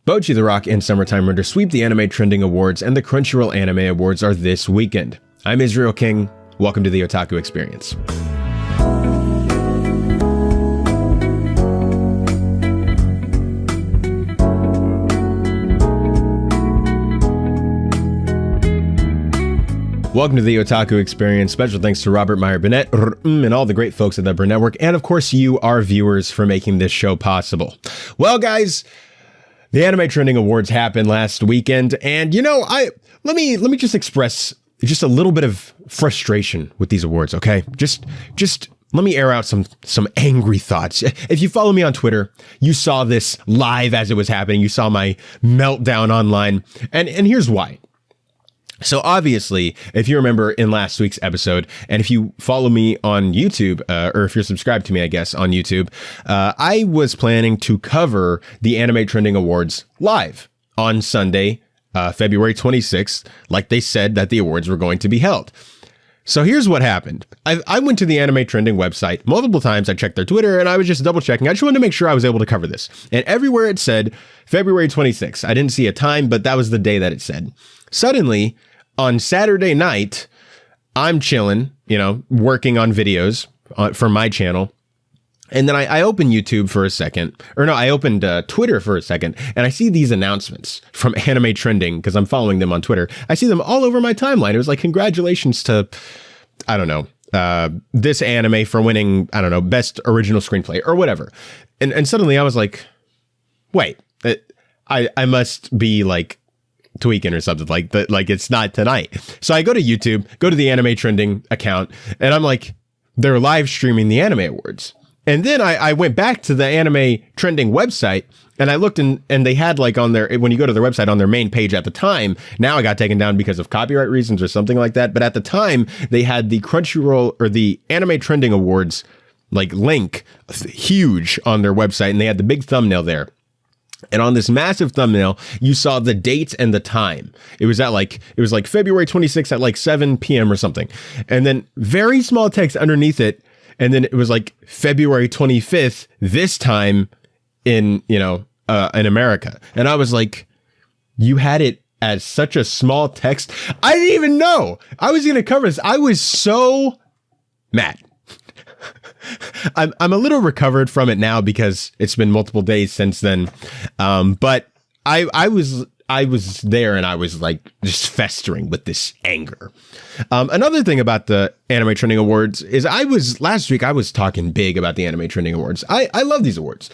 Bocchi the Rock and Summertime Render sweep the Anime Trending Awards, and the Crunchyroll Anime Awards are this weekend. I'm Israel King. Welcome to the Otaku Experience. Welcome to the Otaku Experience. Special thanks to Robert Meyer Burnett and all the great folks at the Burn Network, and of course you, our viewers, for making this show possible. Well, guys, the Anime Trending Awards happened last weekend, and let me just express just a little bit of frustration with these awards, okay? Just let me air out some angry thoughts. If you follow me on Twitter, you saw this live as it was happening. You saw my meltdown online, and here's why. So obviously, if you remember in last week's episode, and if you follow me on YouTube, or if you're subscribed to me, I guess, on YouTube, I was planning to cover the Anime Trending Awards live on Sunday, February 26th, like they said that the awards were going to be held. So here's what happened. I went to the Anime Trending website multiple times. I checked their Twitter, and I was just double checking. I just wanted to make sure I was able to cover this. And everywhere it said February 26th. I didn't see a time, but that was the day that it said. Suddenly, on Saturday night, I'm chilling, working on videos for my channel. And then I opened YouTube for a second, I opened Twitter for a second, and I see these announcements from Anime Trending because I'm following them on Twitter. I see them all over my timeline. It was like, congratulations to, this anime for winning, best original screenplay or whatever. And suddenly I was like, wait, I must be like tweaking or something like it's not tonight. So I go to YouTube, go to the Anime Trending account, and I'm like, they're live streaming the Anime Awards. And then I went back to the Anime Trending website, and I looked, and they had like on their, when you go to their website on their main page at the time, now it got taken down because of copyright reasons or something like that. But at the time they had the Crunchyroll or the Anime Trending Awards like link huge on their website, and they had the big thumbnail there. And on this massive thumbnail, you saw the date and the time. It was like February 26th at like 7 p.m. or something. And then very small text underneath it. And then it was like February 25th, this time in America. And I was like, you had it as such a small text. I didn't even know I was going to cover this. I was so mad. I'm a little recovered from it now because it's been multiple days since then. But I was there, and I was like just festering with this anger. Another thing about the Anime Trending Awards is last week I was talking big about the Anime Trending Awards. I love these awards.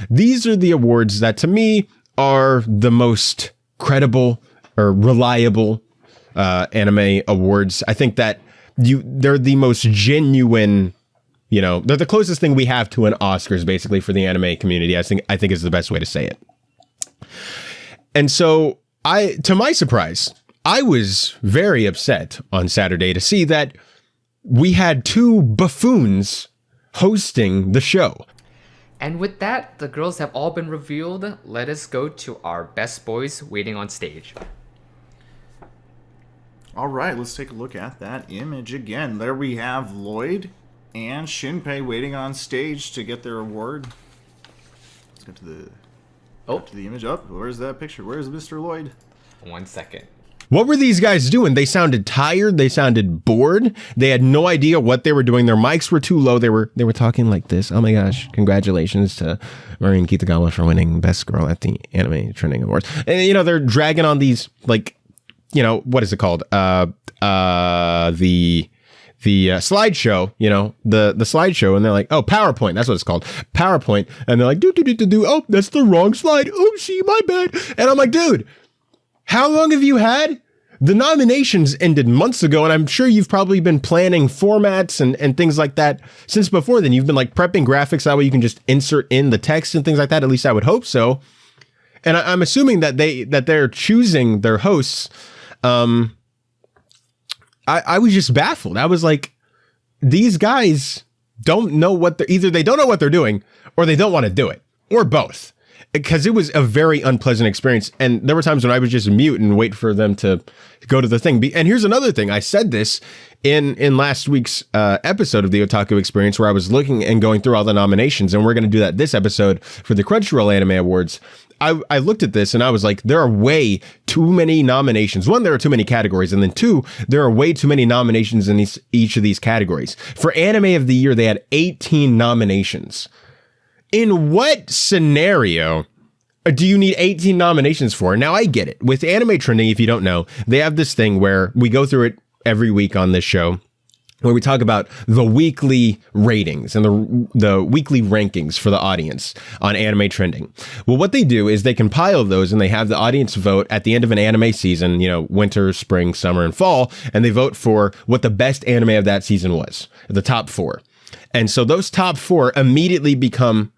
These are the awards that to me are the most credible or reliable anime awards. I think that they're the most genuine. They're the closest thing we have to an Oscars, basically, for the anime community. I think is the best way to say it. And so to my surprise, I was very upset on Saturday to see that we had two buffoons hosting the show. And with that, the girls have all been revealed. Let us go to our best boys waiting on stage. All right, let's take a look at that image again. There we have Lloyd and Shinpei waiting on stage to get their award. Let's get to the image up. Where's that picture? Where's Mr. Lloyd? 1 second. What were these guys doing? They sounded tired. They sounded bored. They had no idea what they were doing. Their mics were too low. They were talking like this. Oh my gosh! Congratulations to Maureen Kitagawa for winning Best Girl at the Anime Trending Awards. And they're dragging on these what is it called? The slideshow, the slideshow, and they're like, oh, PowerPoint, that's what it's called, PowerPoint, and they're like, oh, that's the wrong slide, oopsie, my bad. And I'm like, dude, how long have you had? The nominations ended months ago, and I'm sure you've probably been planning formats and things like that since before then. You've been like prepping graphics, that way you can just insert in the text and things like that, at least I would hope so. And I'm assuming that they're choosing their hosts. I was just baffled. I was like, these guys don't know either they don't know what they're doing, or they don't want to do it, or both. Because it was a very unpleasant experience. And there were times when I was just mute and wait for them to go to the thing. And here's another thing. I said this in last week's episode of the Otaku Experience, where I was looking and going through all the nominations, and we're going to do that this episode for the Crunchyroll Anime Awards. I looked at this and I was like, there are way too many nominations. One, there are too many categories. And then two, there are way too many nominations in each of these categories. For Anime of the Year, they had 18 nominations. In what scenario do you need 18 nominations for? Now, I get it. With Anime Trending, if you don't know, they have this thing where we go through it every week on this show, where we talk about the weekly ratings and the weekly rankings for the audience on Anime Trending. Well, what they do is they compile those and they have the audience vote at the end of an anime season, winter, spring, summer, and fall, and they vote for what the best anime of that season was, the top 4. And so those top 4 immediately become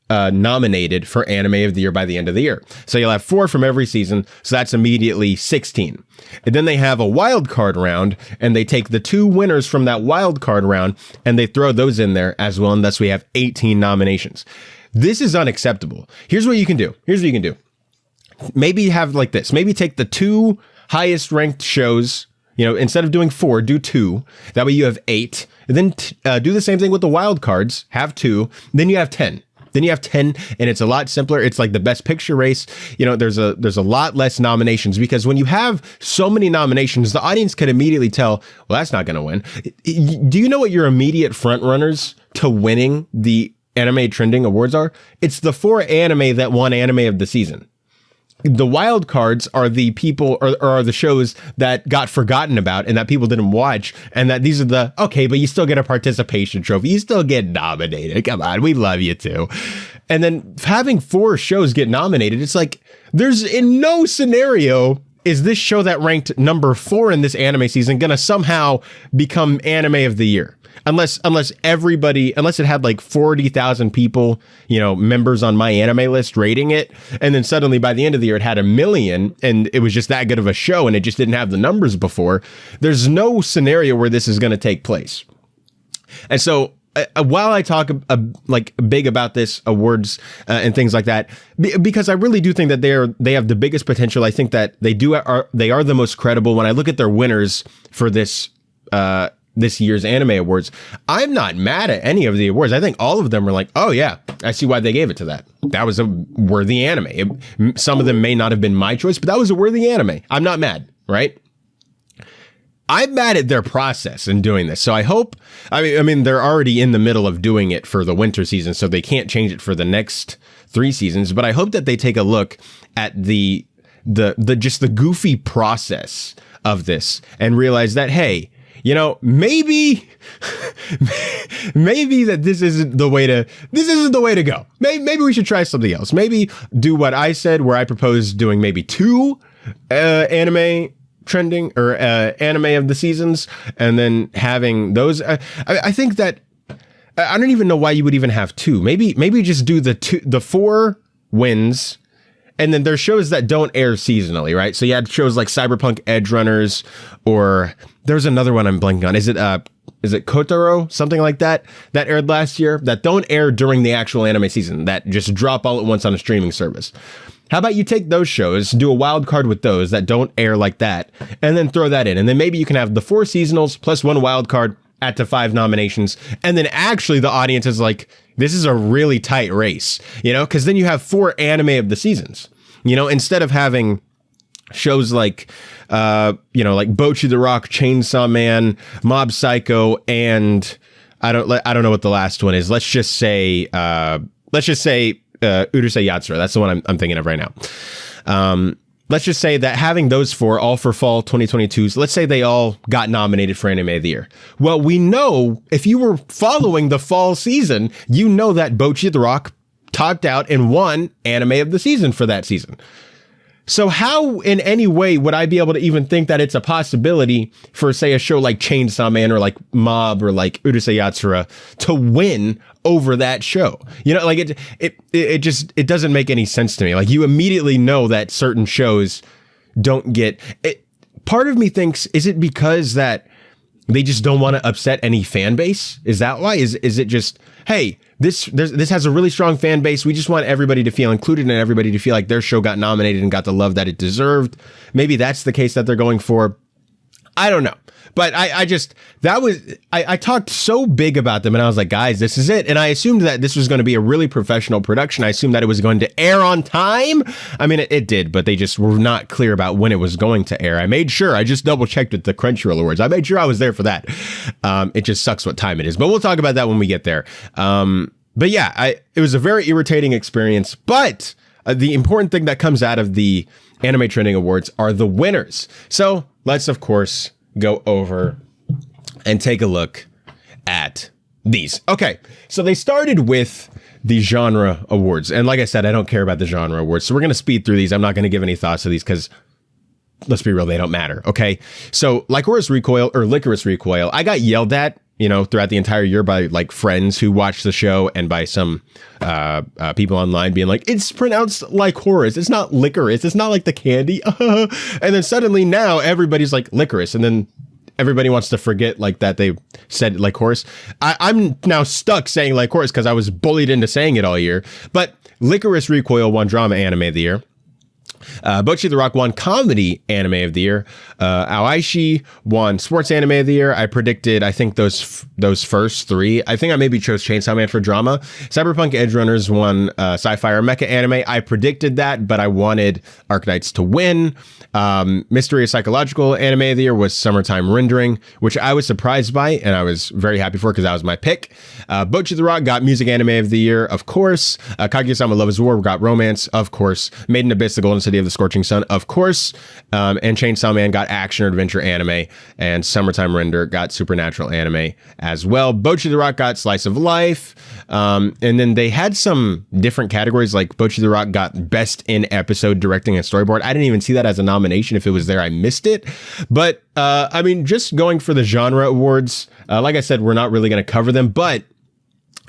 nominated for Anime of the Year by the end of the year. So you'll have 4 from every season, so that's immediately 16. And then they have a wild card round, and they take the 2 winners from that wild card round, and they throw those in there as well, and thus we have 18 nominations. This is unacceptable. Here's what you can do. Maybe have like this. Maybe take the 2 highest ranked shows, instead of doing 4, do 2. That way you have 8. And then do the same thing with the wild cards, have 2, then you have 10. And it's a lot simpler. It's like the best picture race. There's a lot less nominations, because when you have so many nominations, the audience can immediately tell, well, that's not going to win. Do you know what your immediate front runners to winning the Anime Trending Awards are? It's the 4 anime that won Anime of the Season. The wild cards are the people or are the shows that got forgotten about and that people didn't watch, and that these are okay, but you still get a participation trophy. You still get nominated. Come on, we love you too. And then having 4 shows get nominated, it's like there's in no scenario is this show that ranked number 4 in this anime season gonna somehow become Anime of the Year. Unless it had like 40,000 people, members on my anime list rating it. And then suddenly by the end of the year, it had 1 million and it was just that good of a show and it just didn't have the numbers before. There's no scenario where this is going to take place. And so while I talk big about this awards and things like that, because I really do think that they have the biggest potential. I think that they are the most credible. When I look at their winners for this year's Anime Awards, I'm not mad at any of the awards. I think all of them are like, oh yeah, I see why they gave it to that. That was a worthy anime. Some of them may not have been my choice, but that was a worthy anime. I'm not mad, right? I'm mad at their process in doing this. So I hope, I mean, they're already in the middle of doing it for the winter season, so they can't change it for the next 3 seasons. But I hope that they take a look at the goofy process of this and realize that, hey, maybe that this isn't the way to go. Maybe we should try something else. Maybe do what I said, where I proposed doing maybe 2 anime trending or anime of the seasons, and then having those. I think that I don't even know why you would even have 2. Maybe just do the 4 wins. And then there's shows that don't air seasonally, right? So you had shows like Cyberpunk Edge Runners, or there's another one I'm blanking on. Is it Kotaro? Something like that aired last year, that don't air during the actual anime season, that just drop all at once on a streaming service. How about you take those shows, do a wild card with those that don't air like that, and then throw that in. And then maybe you can have the 4 seasonals plus 1 wild card at to 5 nominations. And then actually the audience is like, this is a really tight race, because then you have 4 anime of the seasons, instead of having shows like, like Bocchi the Rock, Chainsaw Man, Mob Psycho, and I don't know what the last one is. Let's just say Urusei Yatsura. That's the one I'm thinking of right now. Let's just say that having those 4 all for fall 2022s, let's say they all got nominated for Anime of the Year. Well, we know if you were following the fall season, you know that Bocchi the Rock topped out and won Anime of the Season for that season. So how in any way would I be able to even think that it's a possibility for, say, a show like Chainsaw Man or like Mob or like Urusei Yatsura to win over that show? It doesn't make any sense to me. Like, you immediately know that certain shows don't get it. Part of me thinks, is it because that they just don't want to upset any fan base? Is that why? Is it just, hey, this has a really strong fan base. We just want everybody to feel included and everybody to feel like their show got nominated and got the love that it deserved. Maybe that's the case that they're going for. I don't know. But I talked so big about them, and I was like, guys, this is it. And I assumed that this was going to be a really professional production. I assumed that it was going to air on time. I mean, it did, but they just were not clear about when it was going to air. I just double checked with the Crunchyroll Awards. I made sure I was there for that. It just sucks what time it is, but we'll talk about that when we get there. But yeah, it was a very irritating experience, but the important thing that comes out of the Anime Trending Awards are the winners. So let's, of course, go over and take a look at these. Okay, so they started with the genre awards. And like I said, I don't care about the genre awards. So we're going to speed through these. I'm not going to give any thoughts to these because, let's be real, they don't matter. Okay, so Licorice Recoil, I got yelled at, throughout the entire year by like friends who watched the show and by some people online being like, it's pronounced licorice. It's not licorice. It's not like the candy. And then suddenly now everybody's like licorice. And then everybody wants to forget like that they said licorice. I'm now stuck saying licorice because I was bullied into saying it all year. But Licorice Recoil won Drama Anime of the Year. Bocchi the Rock won Comedy Anime of the Year. Aoishi won Sports Anime of the Year. I predicted, I think, those first three. I think I maybe chose Chainsaw Man for drama. Cyberpunk Edge Runners won Sci-Fi or Mecha Anime. I predicted that, but I wanted Arknights to win. Mystery Psychological Anime of the Year was Summertime Rendering, which I was surprised by, and I was very happy for because that was my pick. Bocchi the Rock got Music Anime of the Year, of course. Kaguya-sama Love is War got Romance, of course. Made in Abyss, The Golden City of the Scorching Sun, of course. And Chainsaw Man got Action or Adventure Anime, and Summertime Render got Supernatural Anime as well. Bocchi the Rock got Slice of Life. And then they had some different categories, like Bocchi the Rock got Best in Episode Directing and Storyboard. I didn't even see that as a nomination. If it was there, I missed it. But I mean, just going for the genre awards, like I said, we're not really going to cover them, but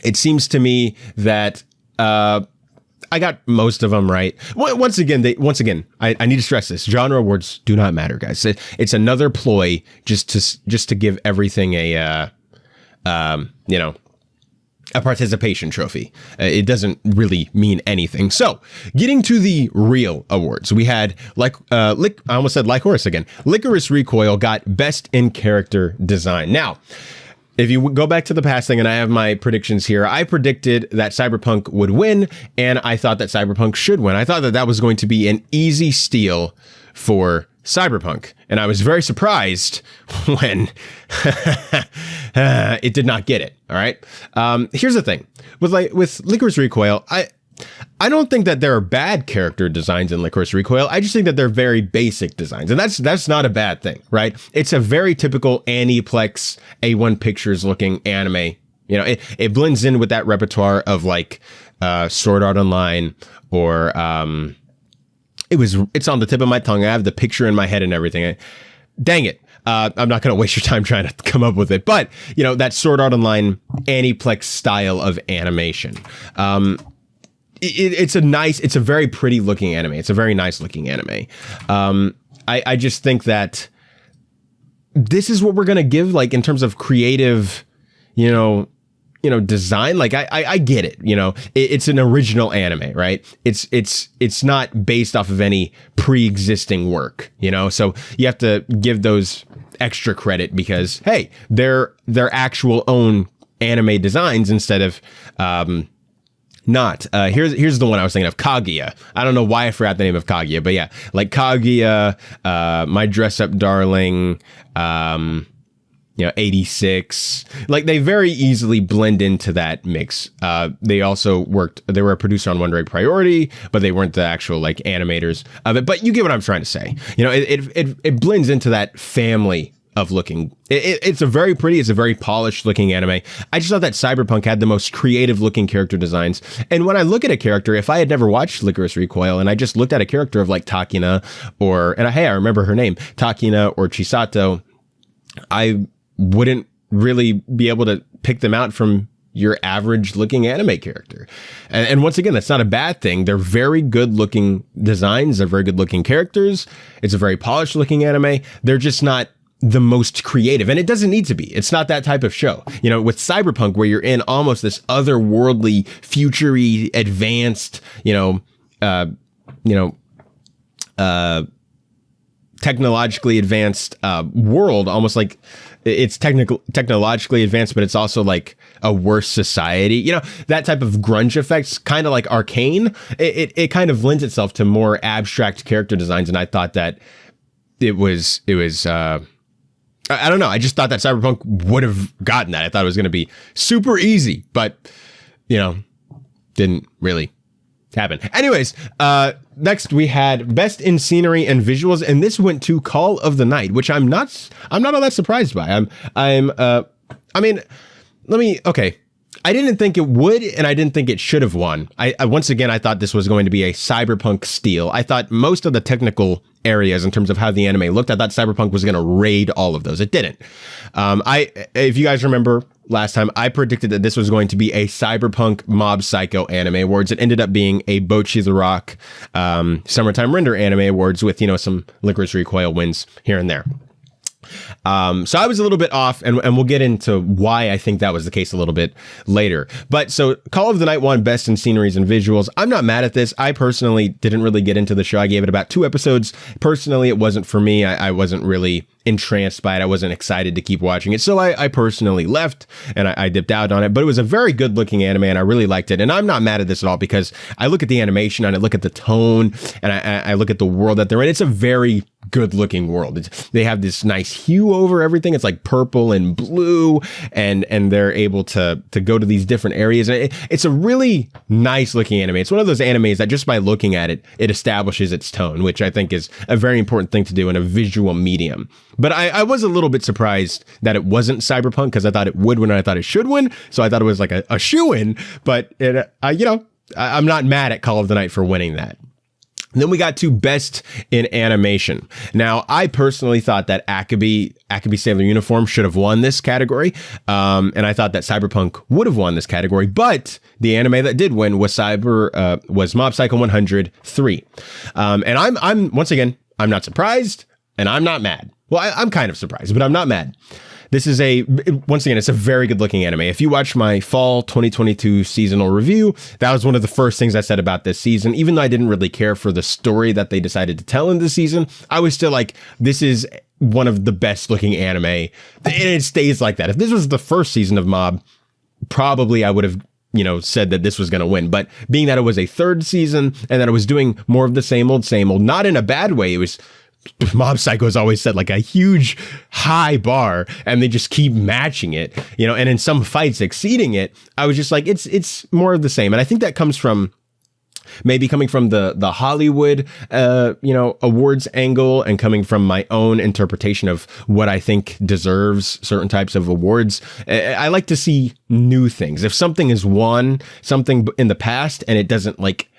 it seems to me that I got most of them right. Once again, I need to stress this: genre awards do not matter, guys. It's another ploy just to give everything a participation trophy. It doesn't really mean anything. So, getting to the real awards, we had I almost said Licorice again. Licorice Recoil got Best in Character Design. Now, if you go back to the past thing, and I have my predictions here, I predicted that Cyberpunk would win, and I thought that Cyberpunk should win. I thought that that was going to be an easy steal for Cyberpunk, and I was very surprised when it did not get it. All right. Here's the thing with Licorice Recoil, I don't think that there are bad character designs in Licorice Recoil. I just think that they're very basic designs, and that's not a bad thing, right? It's a very typical Aniplex A1 Pictures looking anime. It blends in with that repertoire of like Sword Art Online or it's on the tip of my tongue. I have the picture in my head and everything. Dang it. I'm not going to waste your time trying to come up with it, but that Sword Art Online Aniplex style of animation. It's a very pretty looking anime. It's a very nice looking anime. I just think that this is what we're going to give, like, in terms of creative, design. Like, I get it. It's an original anime, right? It's not based off of any pre-existing work, so you have to give those extra credit because, hey, they're their actual own anime designs instead of, not. Here's the one I was thinking of, Kaguya. I don't know why I forgot the name of Kaguya, but yeah, like Kaguya, My Dress Up Darling, 86. Like, they very easily blend into that mix. They were a producer on Wonder Egg Priority, but they weren't the actual like animators of it. But you get what I'm trying to say. It blends into that family of looking. It's a very pretty, it's a very polished looking anime. I just thought that Cyberpunk had the most creative looking character designs. And when I look at a character, if I had never watched Licorice Recoil and I just looked at a character of like Takina I remember her name, Takina or Chisato, I wouldn't really be able to pick them out from your average looking anime character. And once again, that's not a bad thing. They're very good looking designs. They're very good looking characters. It's a very polished looking anime. They're just not the most creative, and it doesn't need to be. It's not that type of show. With Cyberpunk, where you're in almost this otherworldly, future-y, advanced, technologically advanced world, almost like it's technologically advanced, but it's also like a worse society. You know, that type of grunge effects, kind of like Arcane. It kind of lends itself to more abstract character designs, and I thought that it was. I don't know. I just thought that Cyberpunk would have gotten that. I thought it was going to be super easy, but you know, didn't really happen. Anyways, next we had best in scenery and visuals, and this went to Call of the Night, which I'm not all that surprised by. Okay. I didn't think it would, and I didn't think it should have won. I once again, I thought this was going to be a Cyberpunk steal. I thought most of the technical areas in terms of how the anime looked, I thought Cyberpunk was going to raid all of those. It didn't. If you guys remember last time, I predicted that this was going to be a Cyberpunk Mob Psycho Anime Awards. It ended up being a Bocchi the Rock Summertime Render Anime Awards with, you know, some Licorice Recoil wins here and there. So I was a little bit off, and we'll get into why I think that was the case a little bit later. But so Call of the Night won best in sceneries and visuals. I'm not mad at this. I personally didn't really get into the show. I gave it about 2 episodes. Personally, it wasn't for me. I wasn't really entranced by it. I wasn't excited to keep watching it. So I personally left and I dipped out on it, but it was a very good looking anime and I really liked it. And I'm not mad at this at all because I look at the animation and I look at the tone and I look at the world that they're in. It's a very good looking world. They have this nice hue over everything. It's like purple and blue and they're able to go to these different areas. And it's a really nice looking anime. It's one of those animes that just by looking at it, it establishes its tone, which I think is a very important thing to do in a visual medium. But I was a little bit surprised that it wasn't Cyberpunk because I thought it would win and I thought it should win. So I thought it was like a shoo-in, but I'm not mad at Call of the Night for winning that. Then we got to best in animation. Now, I personally thought that Akabe Sailor Uniform should have won this category. And I thought that Cyberpunk would have won this category, but the anime that did win was Mob Psycho 103. And I'm once again, I'm not surprised and I'm not mad. Well, I'm kind of surprised, but I'm not mad. This is once again, it's a very good looking anime. If you watch my fall 2022 seasonal review, that was one of the first things I said about this season. Even though I didn't really care for the story that they decided to tell in this season, I was still like, this is one of the best looking anime. And it stays like that. If this was the first season of Mob, probably I would have said that this was going to win. But being that it was a third season and that it was doing more of the same old, not in a bad way, it was Mob Psycho has always said like a huge high bar and they just keep matching it, and in some fights exceeding it. I was just like, it's more of the same. And I think that comes from maybe coming from the Hollywood, awards angle and coming from my own interpretation of what I think deserves certain types of awards. I like to see new things. If something has won something in the past and it doesn't like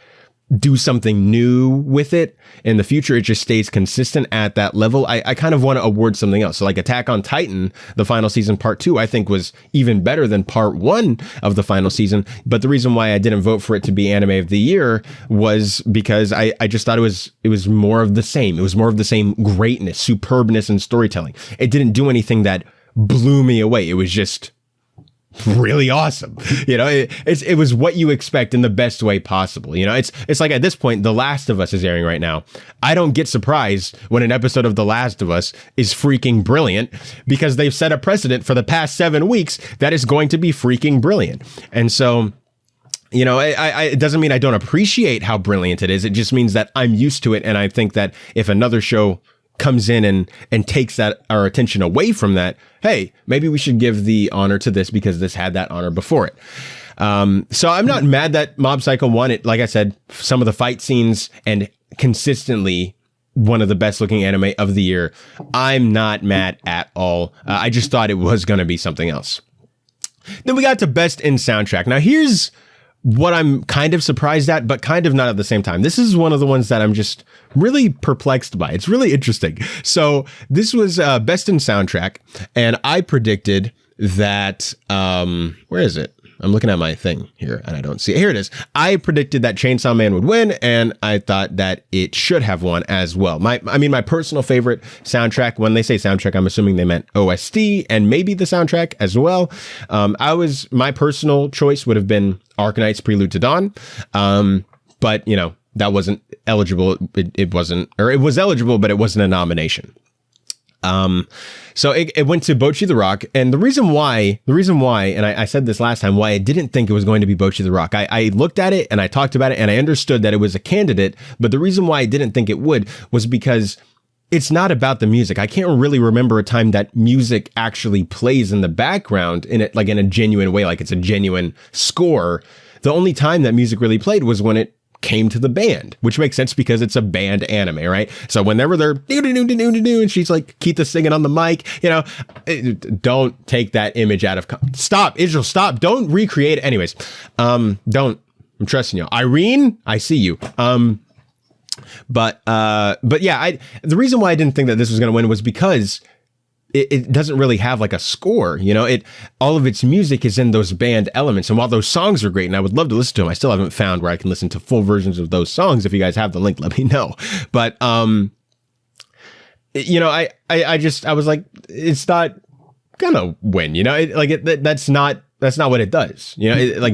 do something new with it in the future, it just stays consistent at that level. I kind of want to award something else. So like Attack on Titan, the final season part 2, I think was even better than part 1 of the final season. But the reason why I didn't vote for it to be anime of the year was because I just thought it was more of the same. It was more of the same greatness, superbness, and storytelling. It didn't do anything that blew me away. It was just really awesome. It was what you expect in the best way possible. It's like at this point, The Last of Us is airing right now. I don't get surprised when an episode of The Last of Us is freaking brilliant because they've set a precedent for the past 7 weeks that is going to be freaking brilliant. And so, it doesn't mean I don't appreciate how brilliant it is. It just means that I'm used to it. And I think that if another show comes in and takes our attention away from that, hey, maybe we should give the honor to this because this had that honor before it. So I'm not mad that Mob Psycho won it. Like I said, some of the fight scenes and consistently one of the best looking anime of the year. I'm not mad at all. I just thought it was going to be something else. Then we got to best in soundtrack. Now here's what I'm kind of surprised at, but kind of not at the same time. This is one of the ones that I'm just really perplexed by. It's really interesting. So this was best in soundtrack, and I predicted that, where is it? I'm looking at my thing here and I don't see it. Here it is. I predicted that Chainsaw Man would win, and I thought that it should have won as well. My personal favorite soundtrack, when they say soundtrack, I'm assuming they meant OST and maybe the soundtrack as well. My personal choice would have been Arcanite's Prelude to Dawn. But that wasn't eligible. It wasn't, or it was eligible, but it wasn't a nomination. So it went to Bocchi the Rock, and the reason why, and I said this last time, why I didn't think it was going to be Bocchi the Rock. I looked at it and I talked about it and I understood that it was a candidate, but the reason why I didn't think it would was because it's not about the music. I can't really remember a time that music actually plays in the background in it, like in a genuine way, like it's a genuine score. The only time that music really played was when it came to the band, which makes sense because it's a band anime, right? So whenever they're and she's like Keitha singing on the mic, you know, don't take that image out of stop, Israel, stop, don't recreate it. Anyways, don't. I'm trusting you, Irene. I see you. But yeah, the reason why I didn't think that this was going to win was because it doesn't really have like a score, you know, all of its music is in those band elements. And while those songs are great and I would love to listen to them, I still haven't found where I can listen to full versions of those songs. If you guys have the link, let me know. But, you know, I was like, it's not gonna win, you know, that's not what it does. You know,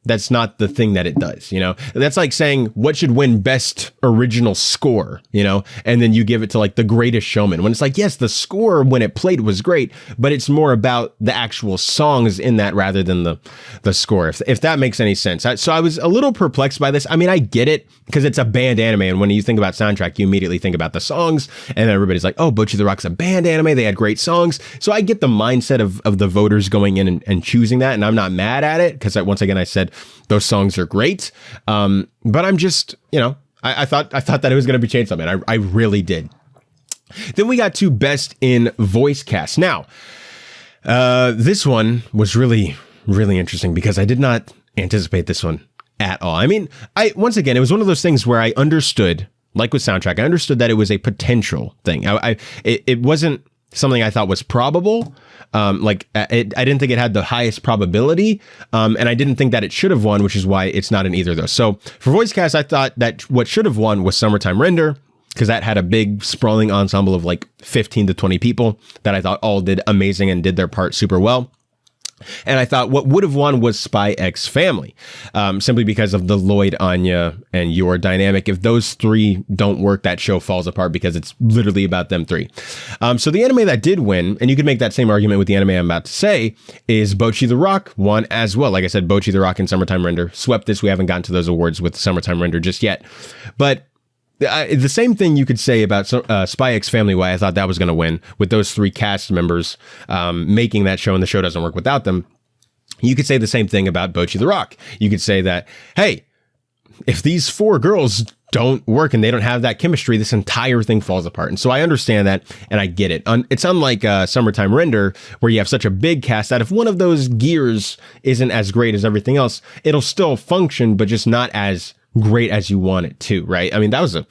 that's not the thing that it does, you know? That's like saying what should win best original score, you know? And then you give it to like The Greatest Showman, when it's like, yes, the score when it played was great, but it's more about the actual songs in that rather than the score, if that makes any sense. So I was a little perplexed by this. I mean, I get it because it's a band anime, and when you think about soundtrack, you immediately think about the songs, and everybody's like, oh, Bocchi the Rock's a band anime, they had great songs. So I get the mindset of the voters going in and choosing that, and I'm not mad at it, because once again, I said, those songs are great. But I'm just, you know, I thought that it was going to be Chainsaw Man. I really did. Then we got to Best in Voice Cast. Now, this one was really, really interesting because I did not anticipate this one at all. I mean, once again, it was one of those things where I understood, like with soundtrack, I understood that it was a potential thing. It wasn't something I thought was probable. I didn't think it had the highest probability, and I didn't think that it should have won, which is why it's not in either of those. So for voice cast, I thought that what should have won was Summertime Render, because that had a big sprawling ensemble of like 15 to 20 people that I thought all did amazing and did their part super well. And I thought what would have won was Spy X Family, simply because of the Lloyd, Anya, and Yor dynamic. If those three don't work, that show falls apart because it's literally about them three. So the anime that did win, and you could make that same argument with the anime I'm about to say, is Bocchi the Rock won as well. Like I said, Bocchi the Rock and Summertime Render swept this. We haven't gotten to those awards with Summertime Render just yet. But the same thing you could say about Spy X Family, why I thought that was going to win, with those three cast members making that show, and the show doesn't work without them. You could say the same thing about Bocchi the Rock. You could say that, hey, if these four girls don't work and they don't have that chemistry, this entire thing falls apart. And so I understand that, and I get it. It's unlike Summertime Render, where you have such a big cast that if one of those gears isn't as great as everything else, it'll still function, but just not as great as you want it to, right? I mean, that was a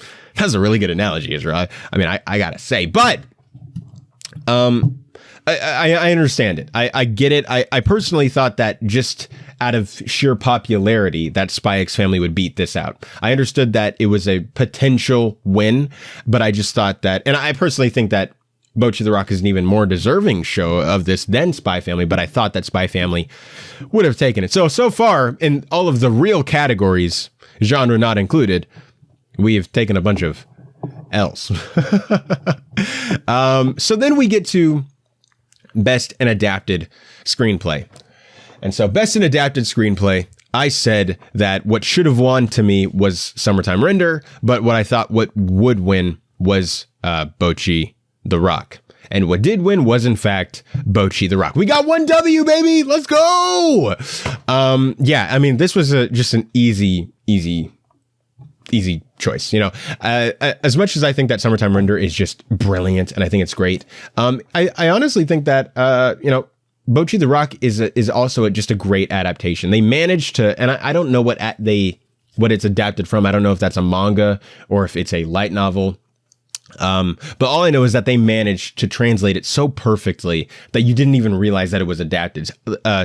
really good analogy, Israel. I mean, I gotta say, but I understand it. I get it. I personally thought that just out of sheer popularity, that Spy X Family would beat this out. I understood that it was a potential win, but I just thought that, and I personally think that Bocchi the Rock is an even more deserving show of this than Spy Family, but I thought that Spy Family would have taken it. So far, in all of the real categories, genre not included, we have taken a bunch of L's. So then we get to Best and Adapted Screenplay. And so Best and Adapted Screenplay, I said that what should have won to me was Summertime Render, but what I thought what would win was Bocchi the Rock. And what did win was, in fact, Bocchi the Rock. We got one W, baby! Let's go! Yeah, I mean, this was just an easy choice, you know. As much as I think that Summertime Render is just brilliant, and I think it's great, I honestly think that, you know, Bocchi the Rock is also just a great adaptation. They managed to, and I don't know what it's adapted from. I don't know if that's a manga or if it's a light novel. But all I know is that they managed to translate it so perfectly that you didn't even realize that it was adapted.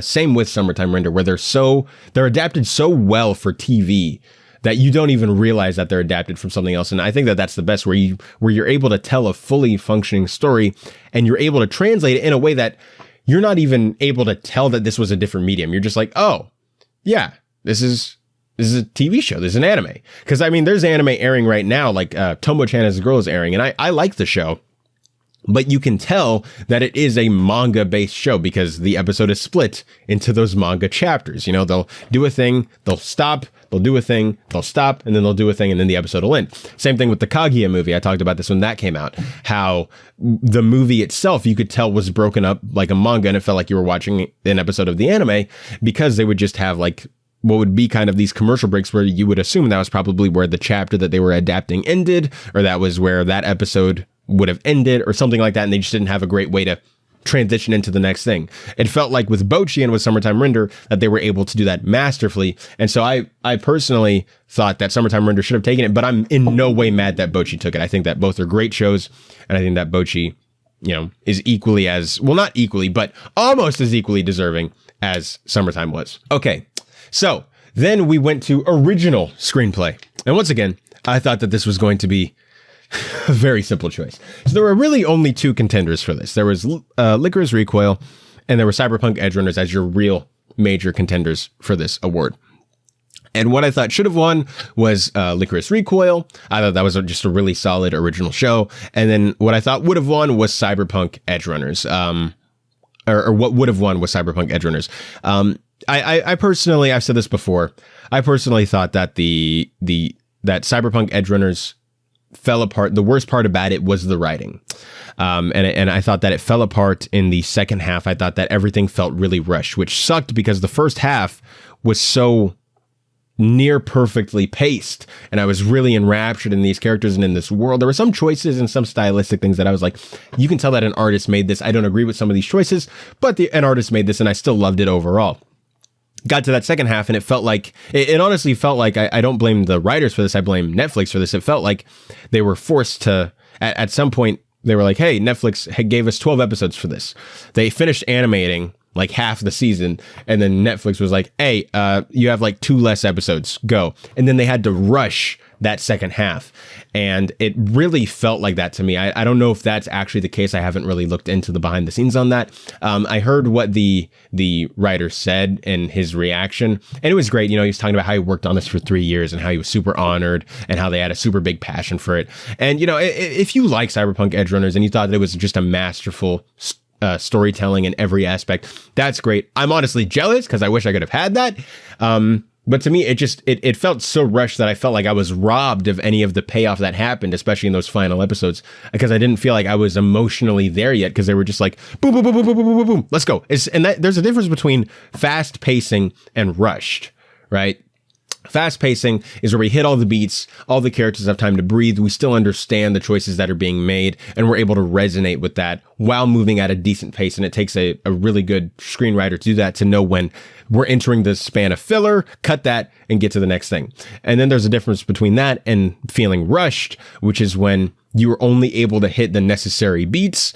Same with Summertime Render, where they're adapted so well for TV that you don't even realize that they're adapted from something else. And I think that that's the best, where you're able to tell a fully functioning story, and you're able to translate it in a way that you're not even able to tell that this was a different medium. You're just like, oh yeah, this is This is a TV show. This is an anime. Because, I mean, there's anime airing right now, like Tomo-chan as a Girl is airing, and I like the show. But you can tell that it is a manga-based show because the episode is split into those manga chapters. You know, they'll do a thing, they'll stop, they'll do a thing, they'll stop, and then they'll do a thing, and then the episode will end. Same thing with the Kaguya movie. I talked about this when that came out. How the movie itself, you could tell, was broken up like a manga, and it felt like you were watching an episode of the anime because they would just have like what would be kind of these commercial breaks where you would assume that was probably where the chapter that they were adapting ended, or that was where that episode would have ended or something like that, and they just didn't have a great way to transition into the next thing. It felt like with Bocchi and with Summertime Render that they were able to do that masterfully, and so I personally thought that Summertime Render should have taken it, but I'm in no way mad that Bocchi took it. I think that both are great shows, and I think that Bocchi, you know, is equally as, well, not equally, but almost as equally deserving as Summertime was. Okay, so then we went to original screenplay, and once again, I thought that this was going to be a very simple choice. So there were really only two contenders for this. There was Licorice Recoil, and there were Cyberpunk Edgerunners as your real major contenders for this award. And what I thought should have won was Licorice Recoil. I thought that was just a really solid original show. And then what I thought would have won was Cyberpunk Edgerunners. Or what would have won was Cyberpunk Edgerunners. I personally, I've said this before, I personally thought that that Cyberpunk Edgerunners fell apart. The worst part about it was the writing. And I thought that it fell apart in the second half. I thought that everything felt really rushed, which sucked because the first half was so near perfectly paced, and I was really enraptured in these characters and in this world. There were some choices and some stylistic things that I was like, you can tell that an artist made this. I don't agree with some of these choices, but an artist made this, and I still loved it overall. Got to that second half, and it felt like, it honestly felt like, I don't blame the writers for this, I blame Netflix for this. It felt like they were forced to, at some point, they were like, hey, Netflix gave us 12 episodes for this. They finished animating like half the season, and then Netflix was like, hey, you have like 2 less episodes, go. And then they had to rush that second half, and it really felt like that to me. I don't know if that's actually the case. I haven't really looked into the behind the scenes on that. I heard what the writer said and his reaction, and it was great. You know, he was talking about how he worked on this for 3 years and how he was super honored and how they had a super big passion for it. And, you know, if you like Cyberpunk Edgerunners and you thought that it was just a masterful storytelling in every aspect, that's great. I'm honestly jealous because I wish I could have had that. But to me, it felt so rushed that I felt like I was robbed of any of the payoff that happened, especially in those final episodes, because I didn't feel like I was emotionally there yet, because they were just like, boom, boom, boom, boom, boom, boom, boom, boom, let's go. There's a difference between fast pacing and rushed, right? Fast pacing is where we hit all the beats, all the characters have time to breathe, we still understand the choices that are being made, and we're able to resonate with that while moving at a decent pace. And it takes a really good screenwriter to do that, to know when we're entering the span of filler, cut that, and get to the next thing. And then there's a difference between that and feeling rushed, which is when you are only able to hit the necessary beats.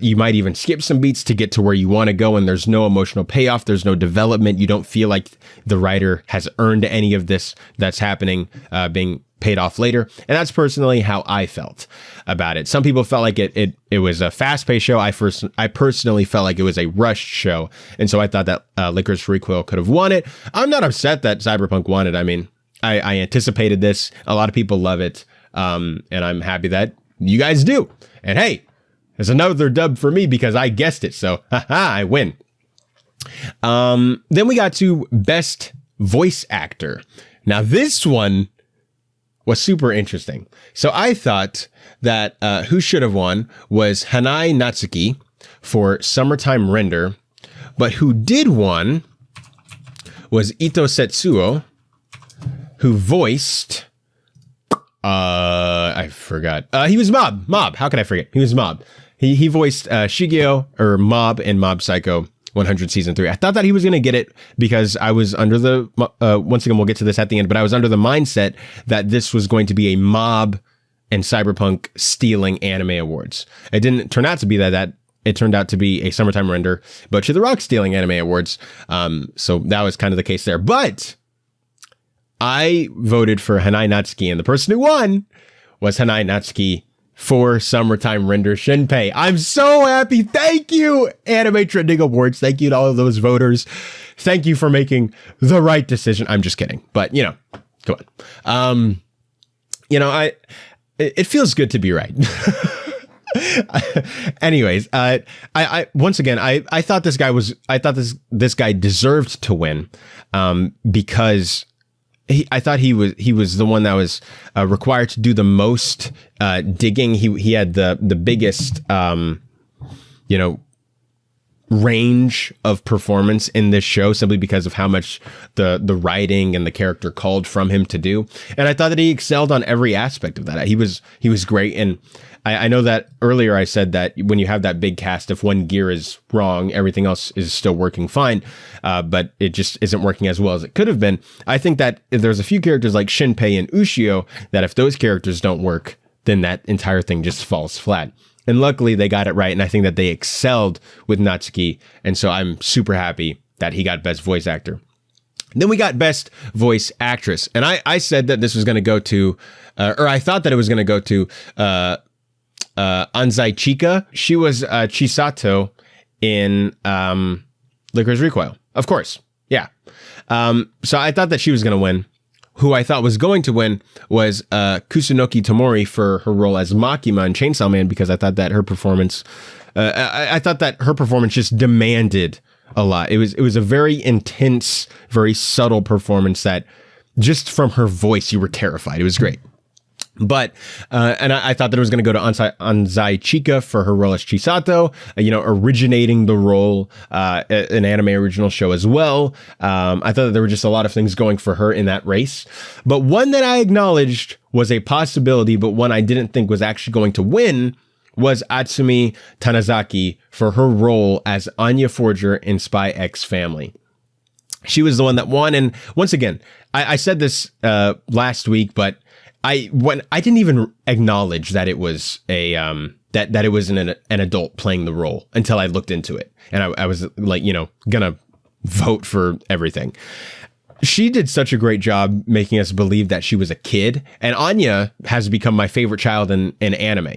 You might even skip some beats to get to where you want to go, and there's no emotional payoff. There's no development. You don't feel like the writer has earned any of this that's happening, being paid off later. And that's personally how I felt about it. Some people felt like it was a fast-paced show. I personally felt like it was a rushed show. And so I thought that Licorice Recoil could have won it. I'm not upset that Cyberpunk won it. I mean, I anticipated this. A lot of people love it. And I'm happy that you guys do. And hey, there's another dub for me because I guessed it. So I win. Then we got to Best Voice Actor. Now this one was super interesting. So I thought that who should have won was Hanai Natsuki for Summertime Render, but who did won was Ito Setsuo, who voiced I forgot. He was Mob. How can I forget? He was Mob. He voiced Shigeo, or Mob, in Mob Psycho 100 Season 3. I thought that he was going to get it because I was under the, once again, we'll get to this at the end, but I was under the mindset that this was going to be a Mob and Cyberpunk stealing anime awards. It didn't turn out to be that. It turned out to be a Summertime Render, Bocchi the Rock stealing anime awards. So that was kind of the case there. But I voted for Hanai Natsuki, and the person who won was Hanai Natsuki for Summertime Render Shinpei. I'm so happy. Thank you, Anime Trending Awards. Thank you to all of those voters. Thank you for making the right decision. I'm just kidding. But, you know, come on. It feels good to be right. Anyways, I once again, I thought this guy deserved to win, because I thought he was the one that was required to do the most digging. He had the biggest, range of performance in this show, simply because of how much the writing and the character called from him to do. And I thought that he excelled on every aspect of that. He was great. And I know that earlier I said that when you have that big cast, if one gear is wrong, everything else is still working fine, but it just isn't working as well as it could have been. I think that if there's a few characters like Shinpei and Ushio, that if those characters don't work, then that entire thing just falls flat. And luckily they got it right, and I think that they excelled with Natsuki, and so I'm super happy that he got Best Voice Actor. Then we got Best Voice Actress, and I said that this was going to go to, or I thought that it was going to go to Anzai Chika. She was Chisato in Licorice Recoil, of course. Yeah. So I thought that she was going to win. Who I thought was going to win was Kusunoki Tomori for her role as Makima in Chainsaw Man, because I thought that her performance, I thought that her performance just demanded a lot. It was a very intense, very subtle performance that just from her voice, you were terrified. It was great. But, and I thought that it was going to go to Anzai Chika for her role as Chisato, originating the role, an anime original show as well. I thought that there were just a lot of things going for her in that race. But one that I acknowledged was a possibility, but one I didn't think was actually going to win, was Atsumi Tanizaki for her role as Anya Forger in Spy X Family. She was the one that won. And once again, I said this last week, but I didn't even acknowledge that it was that it was an adult playing the role until I looked into it, and I was like, gonna vote for everything. She did such a great job making us believe that she was a kid, and Anya has become my favorite child in anime.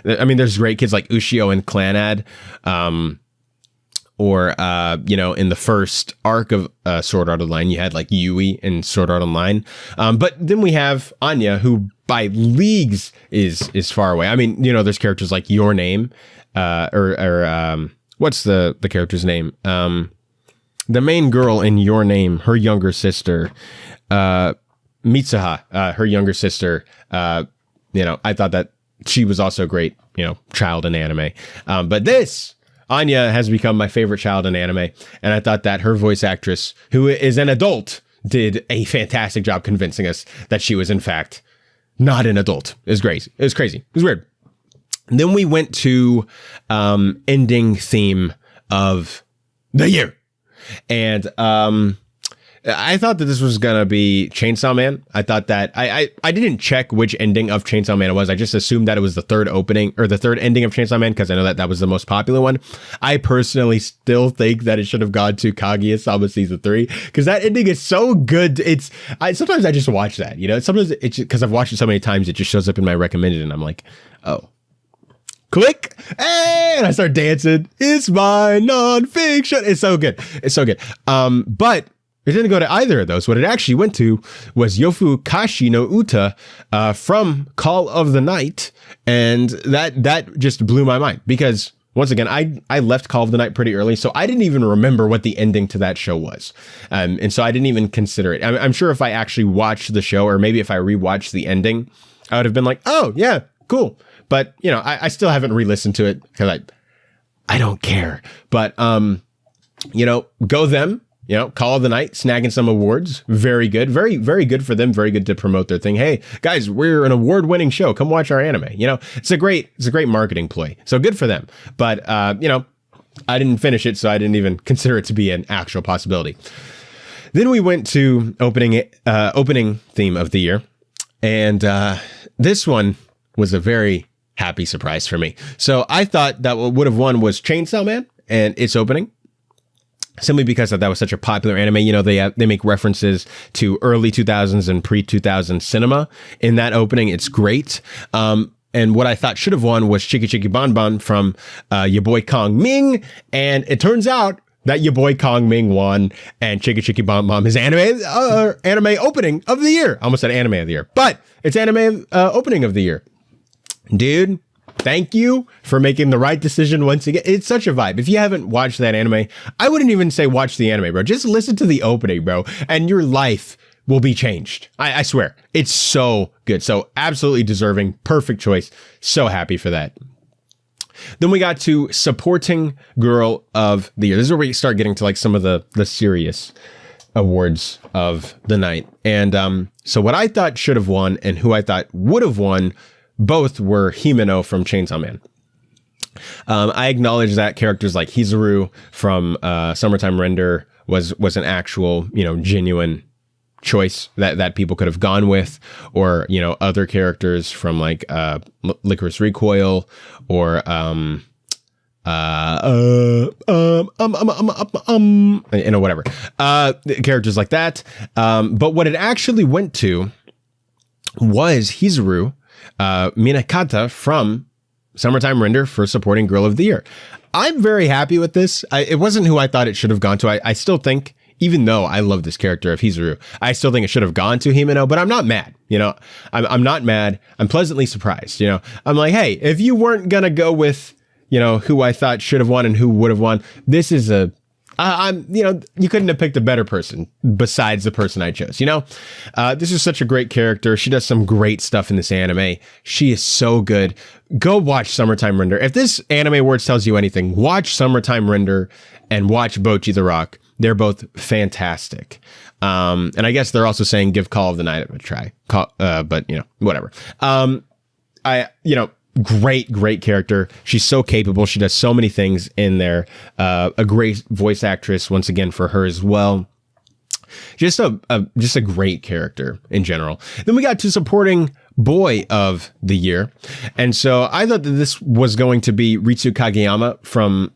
I mean, there's great kids like Ushio and Clanad, or in the first arc of Sword Art Online, you had like Yui in Sword Art Online. But then we have Anya, who by leagues is far away. I mean, there's characters like Your Name, or what's the character's name? The main girl in Your Name, her younger sister, Mitsuha, her younger sister. I thought that she was also great, child in anime. But this Anya has become my favorite child in anime, and I thought that her voice actress, who is an adult, did a fantastic job convincing us that she was, in fact, not an adult. It was crazy. It was weird. And then we went to ending theme of the year. And I thought that this was going to be Chainsaw Man. I thought that I didn't check which ending of Chainsaw Man it was. I just assumed that it was the third opening or the third ending of Chainsaw Man, because I know that was the most popular one. I personally still think that it should have gone to Kaguya-sama Season 3, because that ending is so good. Sometimes I just watch that, sometimes it's because I've watched it so many times, it just shows up in my recommended and I'm like, oh. Click, and I start dancing. It's my nonfiction. It's so good. But it didn't go to either of those. What it actually went to was Yofu Kashi no Uta from Call of the Night. And that just blew my mind, because once again, I left Call of the Night pretty early, so I didn't even remember what the ending to that show was. And so I didn't even consider it. I'm sure if I actually watched the show, or maybe if I rewatched the ending, I would have been like, oh yeah, cool. But, I still haven't re-listened to it because I don't care. But, go them. Call of the Night, snagging some awards. Very good. Very, very good for them. Very good to promote their thing. Hey, guys, we're an award-winning show. Come watch our anime. It's a great marketing play. So good for them. But, I didn't finish it, so I didn't even consider it to be an actual possibility. Then we went to opening theme of the year. And this one was a very happy surprise for me. So I thought that what would have won was Chainsaw Man and its opening, simply because that was such a popular anime. They make references to early 2000s and pre-2000s cinema in that opening. It's great. And what I thought should have won was Chiki Chiki Bon Bon from your boy Kong Ming. And it turns out that your boy Kong Ming won, and Chiki Chiki Bon Bon is anime opening of the year. I almost said anime of the year, but it's anime opening of the year. Dude, thank you for making the right decision once again. It's such a vibe. If you haven't watched that anime, I wouldn't even say watch the anime, bro. Just listen to the opening, bro, and your life will be changed. I swear. It's so good. So absolutely deserving. Perfect choice. So happy for that. Then we got to supporting girl of the year. This is where we start getting to like some of the serious awards of the night. And so what I thought should have won and who I thought would have won, both were Himeno from Chainsaw Man. I acknowledge that characters like Hizuru from Summertime Render was an actual, genuine choice that people could have gone with, or other characters from like Licorice Recoil, or whatever characters like that. But what it actually went to was Hizuru Minakata from Summertime Render for supporting girl of the year. I'm very happy with this. It wasn't who I thought it should have gone to. I still think, even though I love this character of Hizuru, I still think it should have gone to Himeno, but I'm not mad. I'm not mad. I'm pleasantly surprised. I'm like, hey, if you weren't going to go with, who I thought should have won and who would have won, this is you couldn't have picked a better person besides the person I chose. This is such a great character. She does some great stuff in this anime. She is so good. Go watch Summertime Render. If this Anime Awards tells you anything, watch Summertime Render and watch Bocchi the Rock. They're both fantastic. And I guess they're also saying give Call of the Night a try. But whatever. Great character. She's so capable. She does so many things in there. A great voice actress once again for her as well. Just a great character in general. Then we got to supporting boy of the year. And so I thought that this was going to be Ritsu Kageyama from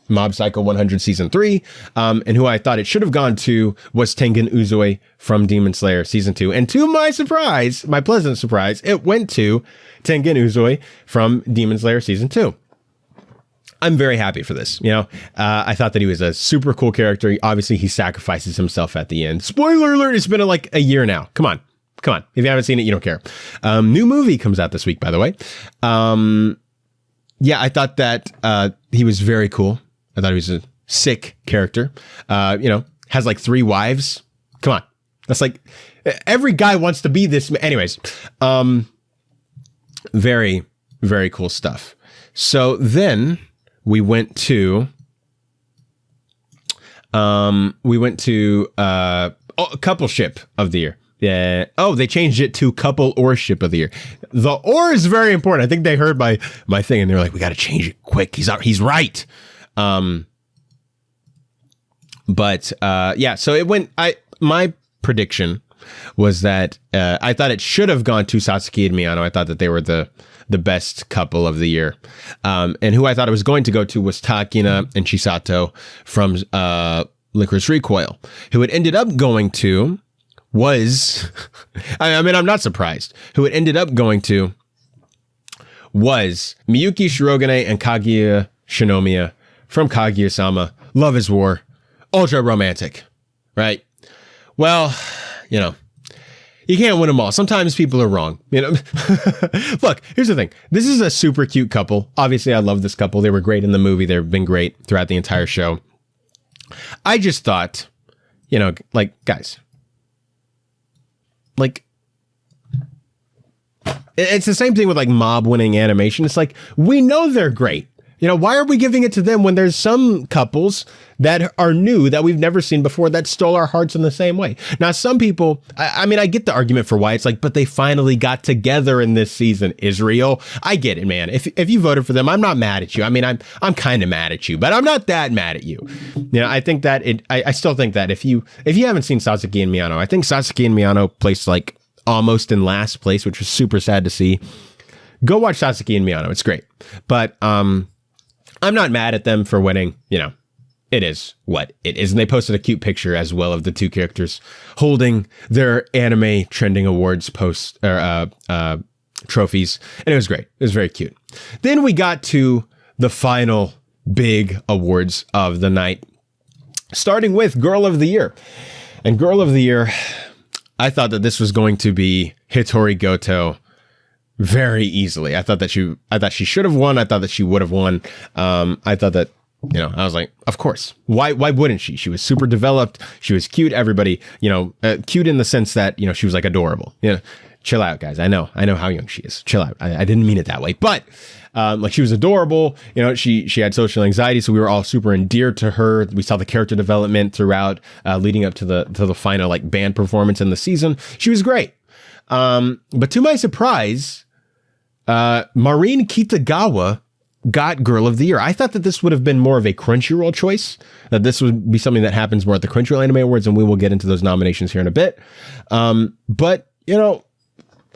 Mob Psycho 100 Season 3, and who I thought it should have gone to was Tengen Uzui from Demon Slayer Season 2. And to my surprise, my pleasant surprise, it went to Tengen Uzui from Demon Slayer Season 2. I'm very happy for this. I thought that he was a super cool character. Obviously, he sacrifices himself at the end. Spoiler alert, it's been like a year now. Come on. If you haven't seen it, you don't care. New movie comes out this week, by the way. Yeah, I thought that he was very cool. I thought he was a sick character. Has like 3 wives. Come on. That's like every guy wants to be this. Anyways, very, very cool stuff. So then we went to couple ship of the year. Yeah. Oh, they changed it to couple or ship of the year. The or is very important. I think they heard my thing and they're like, we got to change it quick. He's right. So it went, my prediction was that, I thought it should have gone to Satsuki and Miyano. I thought that they were the best couple of the year. And who I thought it was going to go to was Takina and Chisato from, Licorice Recoil. Who it ended up going to was, I'm not surprised. Who it ended up going to was Miyuki Shirogane and Kaguya Shinomiya from Kaguya-sama. Love is War. Ultra romantic, right? Well, you can't win them all. Sometimes people are wrong. Look, here's the thing. This is a super cute couple. Obviously, I love this couple. They were great in the movie. They've been great throughout the entire show. I just thought, guys, it's the same thing with mob winning animation. It's like, we know they're great. Why are we giving it to them when there's some couples that are new that we've never seen before that stole our hearts in the same way? Now, some people, I get the argument for why it's but they finally got together in this season, Israel. I get it, man. If you voted for them, I'm not mad at you. I'm kind of mad at you, but I'm not that mad at you. I think that I still think that if you haven't seen Satsuki and Miyano, I think Satsuki and Miyano placed almost in last place, which was super sad to see. Go watch Satsuki and Miyano. It's great. But, I'm not mad at them for winning. It is what it is. And they posted a cute picture as well of the two characters holding their anime trending awards trophies, and it was great. It was very cute. Then we got to the final big awards of the night, starting with Girl of the Year. And Girl of the Year, I thought that this was going to be Hitori Goto very easily. I thought she should have won. I thought that she would have won. I thought that, I was like, of course. Why wouldn't she? She was super developed. She was cute. Everybody, cute in the sense that, she was like adorable. Chill out, guys. I know how young she is. Chill out. I didn't mean it that way, but she was adorable. She had social anxiety, so we were all super endeared to her. We saw the character development throughout, leading up to the final like band performance in the season. She was great. But to my surprise, Maureen Kitagawa got Girl of the Year. I thought that this would have been more of a Crunchyroll choice, that this would be something that happens more at the Crunchyroll Anime Awards, and we will get into those nominations here in a bit. But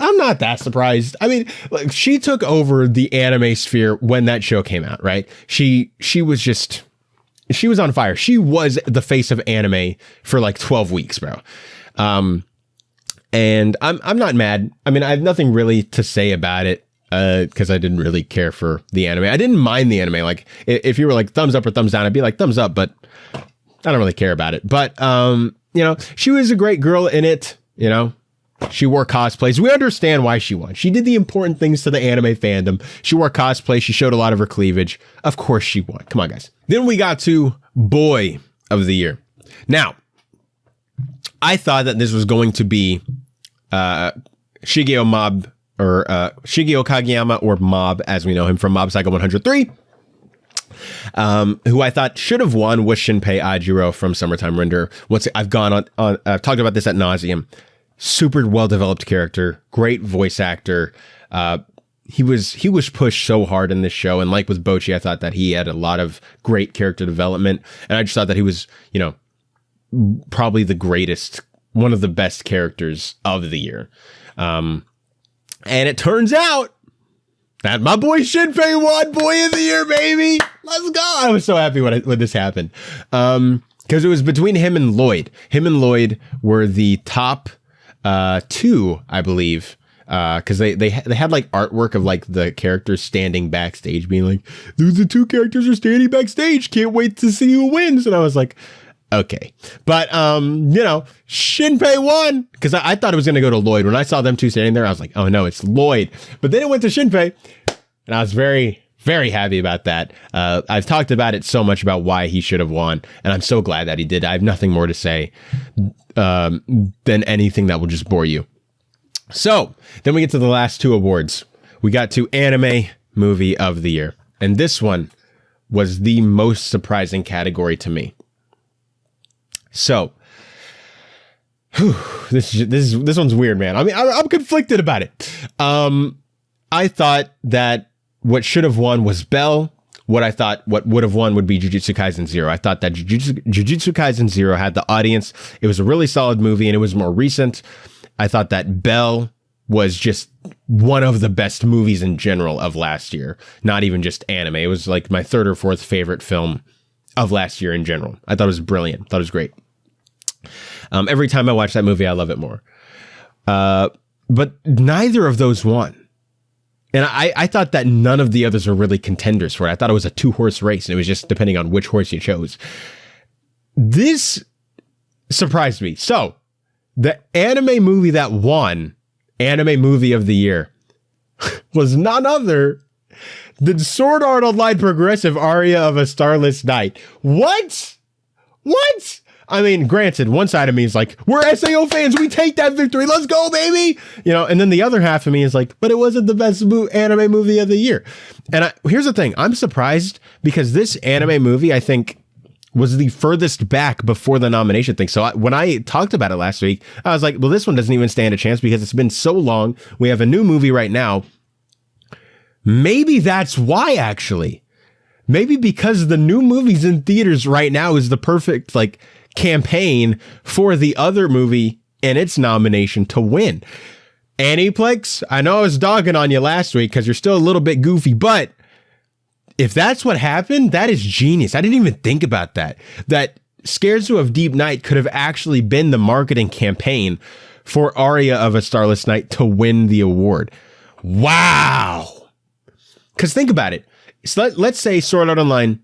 I'm not that surprised. I mean, she took over the anime sphere when that show came out, right? She was on fire. She was the face of anime for like 12 weeks, bro. And I'm not mad. I mean, I have nothing really to say about it, because I didn't really care for the anime. I didn't mind the anime. Like, if you were like thumbs up or thumbs down, I'd be like thumbs up, but I don't really care about it. But, she was a great girl in it, She wore cosplays. We understand why she won. She did the important things to the anime fandom. She wore cosplay. She showed a lot of her cleavage. Of course she won. Come on, guys. Then we got to Boy of the Year. Now, I thought that this was going to be Shigeo Kageyama, or Mob, as we know him from Mob Psycho 103. Who I thought should have won was Shinpei Ajiro from Summertime Render. I've talked about this ad nauseum. Super well-developed character, great voice actor. He was pushed so hard in this show, and like with Bocchi, I thought that he had a lot of great character development, and I just thought that he was, probably the greatest, one of the best characters of the year. And it turns out that my boy Shinpei won Boy of the Year, baby. Let's go. I was so happy when this happened. Because it was between him and Lloyd. Him and Lloyd were the top two, I believe. Because they had like artwork of like the characters standing backstage being like, the two characters are standing backstage. Can't wait to see who wins. And I was like, okay. But, Shinpei won, because I thought it was going to go to Lloyd. When I saw them two standing there, I was like, oh no, it's Lloyd. But then it went to Shinpei, and I was very, very happy about that. I've talked about it so much about why he should have won, and I'm so glad that he did. I have nothing more to say than anything that will just bore you. So then we get to the last two awards. We got to Anime Movie of the Year, and this one was the most surprising category to me. So, this one's weird, man. I mean, I'm conflicted about it. I thought that what should have won was Bell. What would have won would be Jujutsu Kaisen 0. I thought that Jujutsu Kaisen 0 had the audience. It was a really solid movie, and it was more recent. I thought that Bell was just one of the best movies in general of last year. Not even just anime. It was like my third or fourth favorite film of last year in general. I thought it was brilliant. I thought it was great. Every time I watch that movie, I love it more. But neither of those won. And I thought that none of the others were really contenders for it. I thought it was a 2-horse race, and it was just depending on which horse you chose. This surprised me. So, the anime movie that won Anime Movie of the Year was none other than Sword Art Online Progressive Aria of a Starless Night. What? I mean, granted, one side of me is like, we're SAO fans, we take that victory, let's go, baby! And then the other half of me is like, but it wasn't the best anime movie of the year. And here's the thing, I'm surprised because this anime movie, I think, was the furthest back before the nomination thing. So when I talked about it last week, I was like, well, this one doesn't even stand a chance because it's been so long. We have a new movie right now. Maybe that's why, actually. Maybe because the new movies in theaters right now is the perfect, campaign for the other movie and its nomination to win. Aniplex, I know I was dogging on you last week because you're still a little bit goofy, but if that's what happened, that is genius. I didn't even think about that. That Scarezu of Deep Night could have actually been the marketing campaign for Aria of a Starless Night to win the award. Wow. Because think about it. So let's say Sword Art Online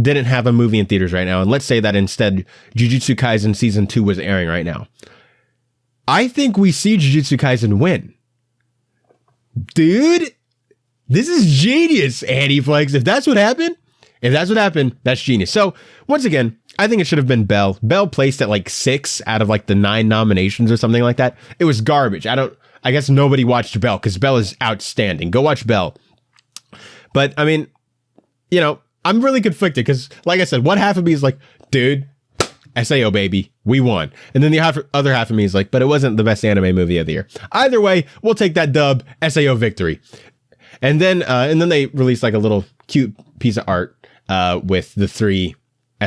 didn't have a movie in theaters right now, and let's say that instead Jujutsu Kaisen Season 2 was airing right now. I think we see Jujutsu Kaisen win. Dude, this is genius, Anti-Flex. If that's what happened, that's genius. So, once again, I think it should have been Bell. Bell placed at like 6 out of like the 9 nominations or something like that. It was garbage. I guess nobody watched Bell because Bell is outstanding. Go watch Bell. But, I mean, you know, I'm really conflicted because, like I said, one half of me is like, dude, SAO baby, we won. And then the other half of me is like, but it wasn't the best anime movie of the year. Either way, we'll take that dub, SAO victory. And then they released like a little cute piece of art with the 3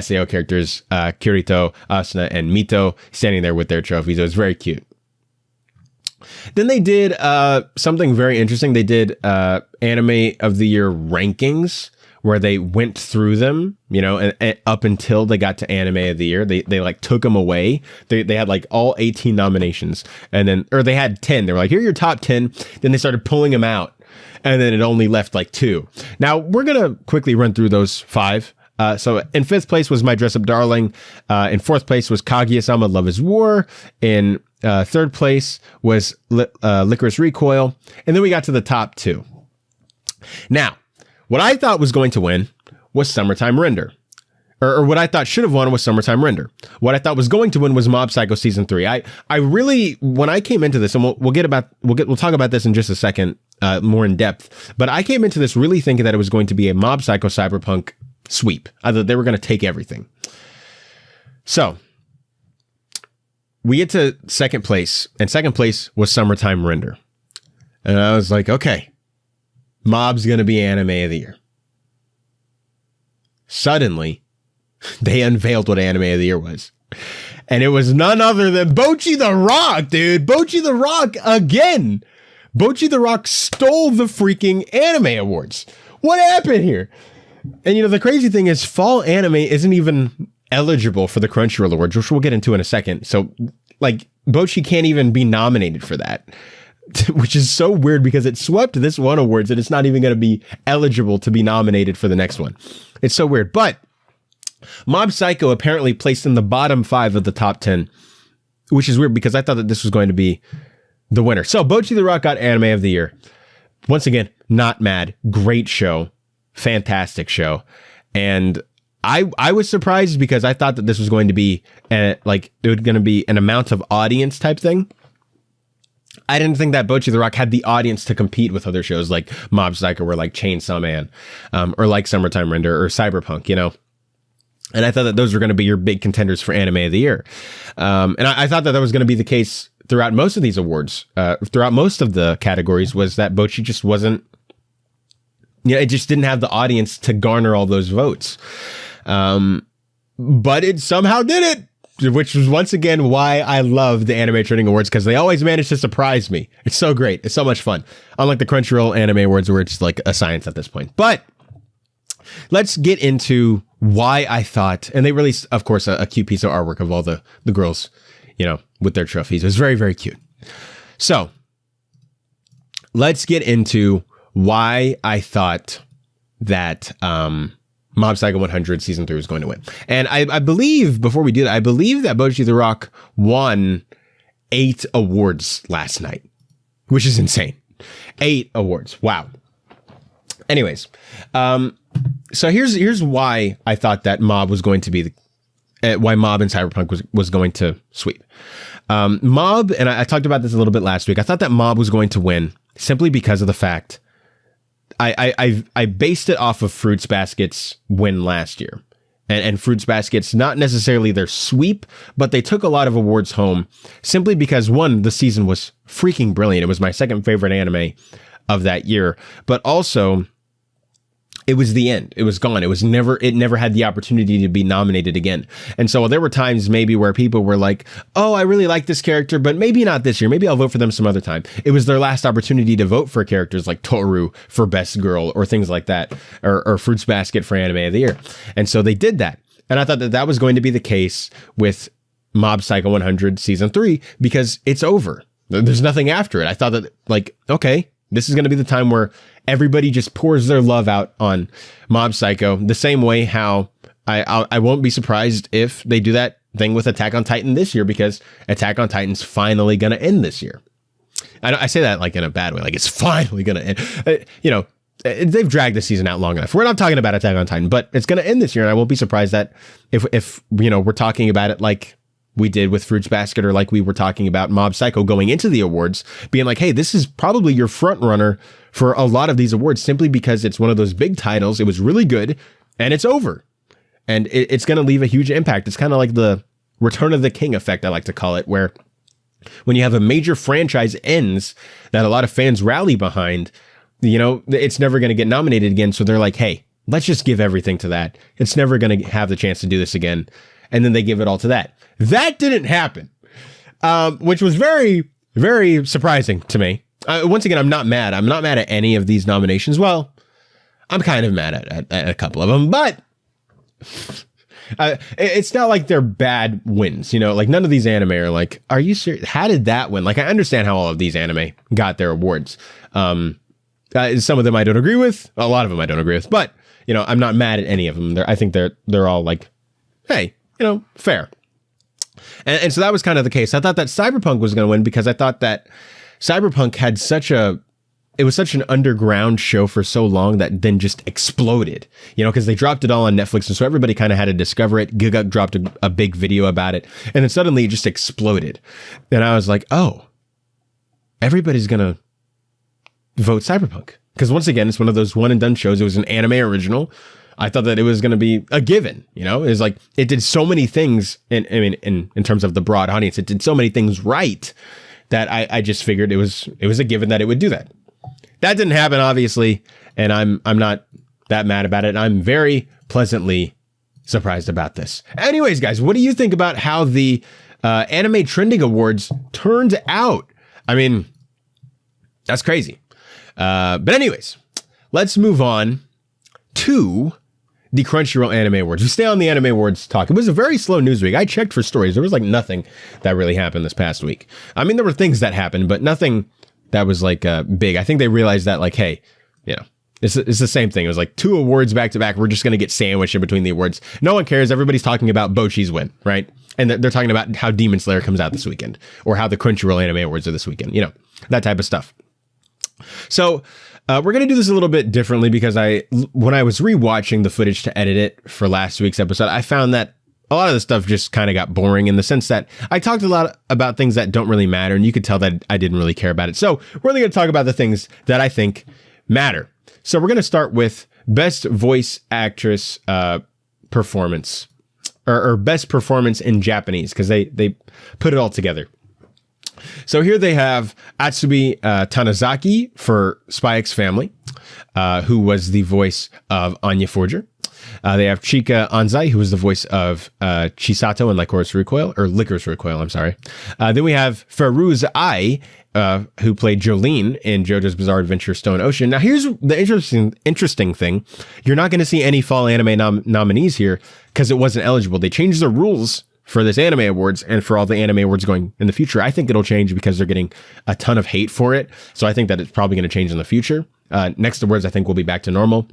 SAO characters, Kirito, Asuna, and Mito, standing there with their trophies. It was very cute. Then they did something very interesting. They did Anime of the Year rankings, where they went through them, you know, and up until they got to Anime of the Year, they like took them away. They had like all 18 nominations, and then, or they had 10. They were like, here are your top 10. Then they started pulling them out, and then it only left like 2. Now we're gonna quickly run through those 5. So in 5th place was My Dress Up Darling. In 4th place was Kaguya-sama Love is War. In 3rd place was Licorice Recoil. And then we got to the top 2. Now, what I thought was going to win was Summertime Render. Or what I thought should have won was Summertime Render. What I thought was going to win was Mob Psycho Season 3. I really, when I came into this, and we'll talk about this in just a second, more in depth, but I came into this really thinking that it was going to be a Mob Psycho Cyberpunk sweep. I thought they were going to take everything. So we get to 2nd place, and 2nd place was Summertime Render. And I was like, okay, Mob's going to be Anime of the Year. Suddenly, they unveiled what Anime of the Year was. And it was none other than Bocchi the Rock, dude. Bocchi the Rock again. Bocchi the Rock stole the freaking Anime Awards. What happened here? And, you know, the crazy thing is fall anime isn't even eligible for the Crunchyroll Awards, which we'll get into in a second. So, like, Bocchi can't even be nominated for that, which is so weird because it swept this one awards and it's not even going to be eligible to be nominated for the next one. It's so weird. But Mob Psycho apparently placed in the bottom 5 of the top 10, which is weird because I thought that this was going to be the winner. So Bocchi the Rock got Anime of the Year. Once again, not mad. Great show. Fantastic show. And I was surprised because I thought that this was going to be it was going to be an amount of audience type thing. I didn't think that Bocchi the Rock had the audience to compete with other shows like Mob Psycho or like Chainsaw Man, or like Summertime Render or Cyberpunk, you know. And I thought that those were going to be your big contenders for Anime of the Year. And I thought that was going to be the case throughout most of these awards, throughout most of the categories, was that Bocchi just wasn't, you know, it just didn't have the audience to garner all those votes. But it somehow did it, which was once again why I love the Anime Trending Awards, because they always manage to surprise me. It's so great. It's so much fun. Unlike the Crunchyroll Anime Awards where it's like a science at this point. But let's get into why I thought, and they released, of course, a cute piece of artwork of all the girls, you know, with their trophies. It was very, very cute. So let's get into why I thought that Mob Psycho 100 Season 3 was going to win. And I believe, before we do that, I believe that Bocchi the Rock won 8 awards last night, which is insane. 8 awards. Wow. Anyways, so here's why I thought that Mob was going to be why Mob and Cyberpunk was going to sweep. Mob, and I talked about this a little bit last week, I thought that Mob was going to win simply because of the fact I based it off of Fruits Basket's win last year. And Fruits Basket's not necessarily their sweep, but they took a lot of awards home simply because, one, the season was freaking brilliant. It was my second favorite anime of that year, but also it was the end. It was gone. It never had the opportunity to be nominated again. And so there were times maybe where people were like, oh, I really like this character, but maybe not this year. Maybe I'll vote for them some other time. It was their last opportunity to vote for characters like Toru for Best Girl or things like that, or Fruits Basket for Anime of the Year. And so they did that. And I thought that that was going to be the case with Mob Psycho 100 Season 3 because it's over. There's nothing after it. I thought that, like, okay, This is going to be the time where everybody just pours their love out on Mob Psycho, the same way how I won't be surprised if they do that thing with Attack on Titan this year, because Attack on Titan's finally going to end this year. I say that like in a bad way, like it's finally going to end. They've dragged the season out long enough. We're not talking about Attack on Titan, but it's going to end this year, and I won't be surprised that if we're talking about it like we did with Fruits Basket, or like we were talking about Mob Psycho going into the awards, being like, hey, this is probably your front runner for a lot of these awards, simply because it's one of those big titles. It was really good, and it's over. And it's going to leave a huge impact. It's kind of like the Return of the King effect, I like to call it, where when you have a major franchise ends that a lot of fans rally behind, it's never going to get nominated again. So they're like, hey, let's just give everything to that. It's never going to have the chance to do this again. And then they give it all to that. That didn't happen, which was very, very surprising to me. Once again, I'm not mad. I'm not mad at any of these nominations. Well, I'm kind of mad at a couple of them, but it's not like they're bad wins. Like none of these anime are like, are you serious? How did that win? Like, I understand how all of these anime got their awards. Some of them I don't agree with. A lot of them I don't agree with, but I'm not mad at any of them. I think they're all like, hey, fair. And so that was kind of the case. I thought that Cyberpunk was going to win because I thought that Cyberpunk had such an underground show for so long that then just exploded, because they dropped it all on Netflix. And so everybody kind of had to discover it. Giga dropped a big video about it, and then suddenly it just exploded. And I was like, oh, everybody's going to vote Cyberpunk. Because once again, it's one of those one and done shows. It was an anime original. I thought that it was going to be a given, it was like, it did so many things in terms of the broad audience. It did so many things right that I just figured it was a given that it would do that. That didn't happen, obviously, and I'm not that mad about it. I'm very pleasantly surprised about this. Anyways, guys, what do you think about how the Anime Trending Awards turned out? I mean, that's crazy. But anyways, let's move on to the Crunchyroll Anime Awards. We stay on the Anime Awards talk. It was a very slow news week. I checked for stories. There was like nothing that really happened this past week. I mean, there were things that happened, but nothing that was like big. I think they realized that, like, hey, it's the same thing. It was like 2 awards back to back. We're just going to get sandwiched in between the awards. No one cares. Everybody's talking about Bocchi's win, right? And they're talking about how Demon Slayer comes out this weekend, or how the Crunchyroll Anime Awards are this weekend, that type of stuff. So we're going to do this a little bit differently, because when I was rewatching the footage to edit it for last week's episode, I found that a lot of the stuff just kind of got boring, in the sense that I talked a lot about things that don't really matter, and you could tell that I didn't really care about it. So we're only going to talk about the things that I think matter. So we're going to start with Best Voice Actress Performance, or Best Performance in Japanese, because they put it all together. So here they have Atsubi Tanizaki for Spy X Family, who was the voice of Anya Forger. They have Chika Anzai, who was the voice of Chisato in Licorice Recoil, I'm sorry. Then we have Ferouz Ai, who played Jolene in JoJo's Bizarre Adventure Stone Ocean. Now, here's the interesting thing. You're not going to see any fall anime nominees here, because it wasn't eligible. They changed the rules for this Anime Awards and for all the Anime Awards going in the future. I think it'll change because they're getting a ton of hate for it. So I think that it's probably going to change in the future. Next awards, I think, will be back to normal.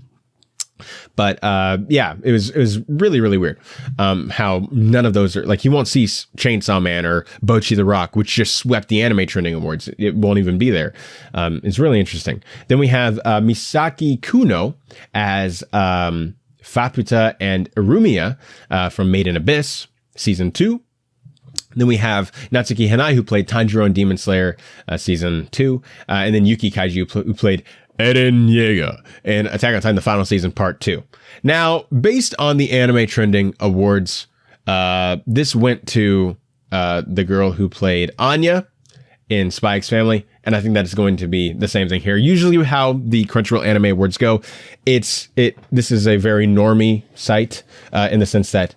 But it was really, really weird how none of those are, like, you won't see Chainsaw Man or Bocchi the Rock, which just swept the Anime Trending Awards. It won't even be there. It's really interesting. Then we have Misaki Kuno as Faputa and Irumiya from Made in Abyss Season 2. Then we have Natsuki Hanai, who played Tanjiro in Demon Slayer Season 2. And then Yuki Kaiju, who played Eren Yeager in Attack on Titan, the final season, part 2. Now, based on the Anime Trending Awards, this went to the girl who played Anya in Spy X Family, and I think that's going to be the same thing here. Usually how the Crunchyroll Anime Awards go, this is a very normie site in the sense that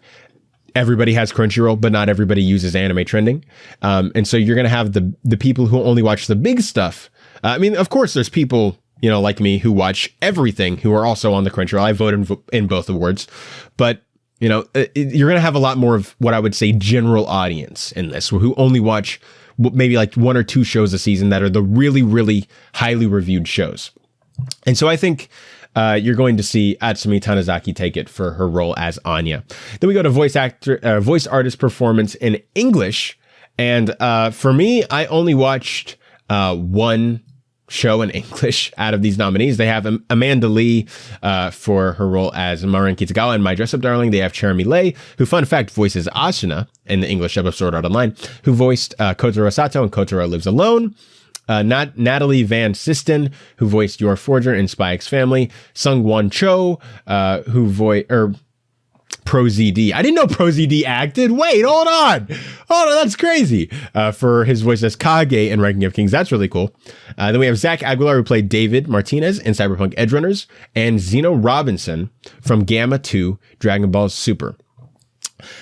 everybody has Crunchyroll, but not everybody uses Anime Trending. And so you're going to have the people who only watch the big stuff. I mean, of course, there's people, like me, who watch everything, who are also on the Crunchyroll. I vote in both awards. But, you're going to have a lot more of what I would say general audience in this, who only watch maybe like 1 or 2 shows a season that are the really, really highly reviewed shows. And so I think you're going to see Atsumi Tanizaki take it for her role as Anya. Then we go to voice artist performance in English. And for me, I only watched one show in English out of these nominees. They have Amanda Lee for her role as Marin Kitagawa in My Dress Up Darling. They have Cherami Lei, who, fun fact, voices Asuna in the English dub of Sword Art Online, who voiced Kotaro Sato in Kotaro Lives Alone. Natalie Van Sisten, who voiced Yor Forger in Spy X Family. Sung Won Cho, who voiced Pro ZD. I didn't know Pro ZD acted. Wait, hold on. Oh, that's crazy. For his voice as Kage in Ranking of Kings. That's really cool. Then we have Zach Aguilar, who played David Martinez in Cyberpunk Edgerunners, and Zeno Robinson from Gamma 2 Dragon Ball Super.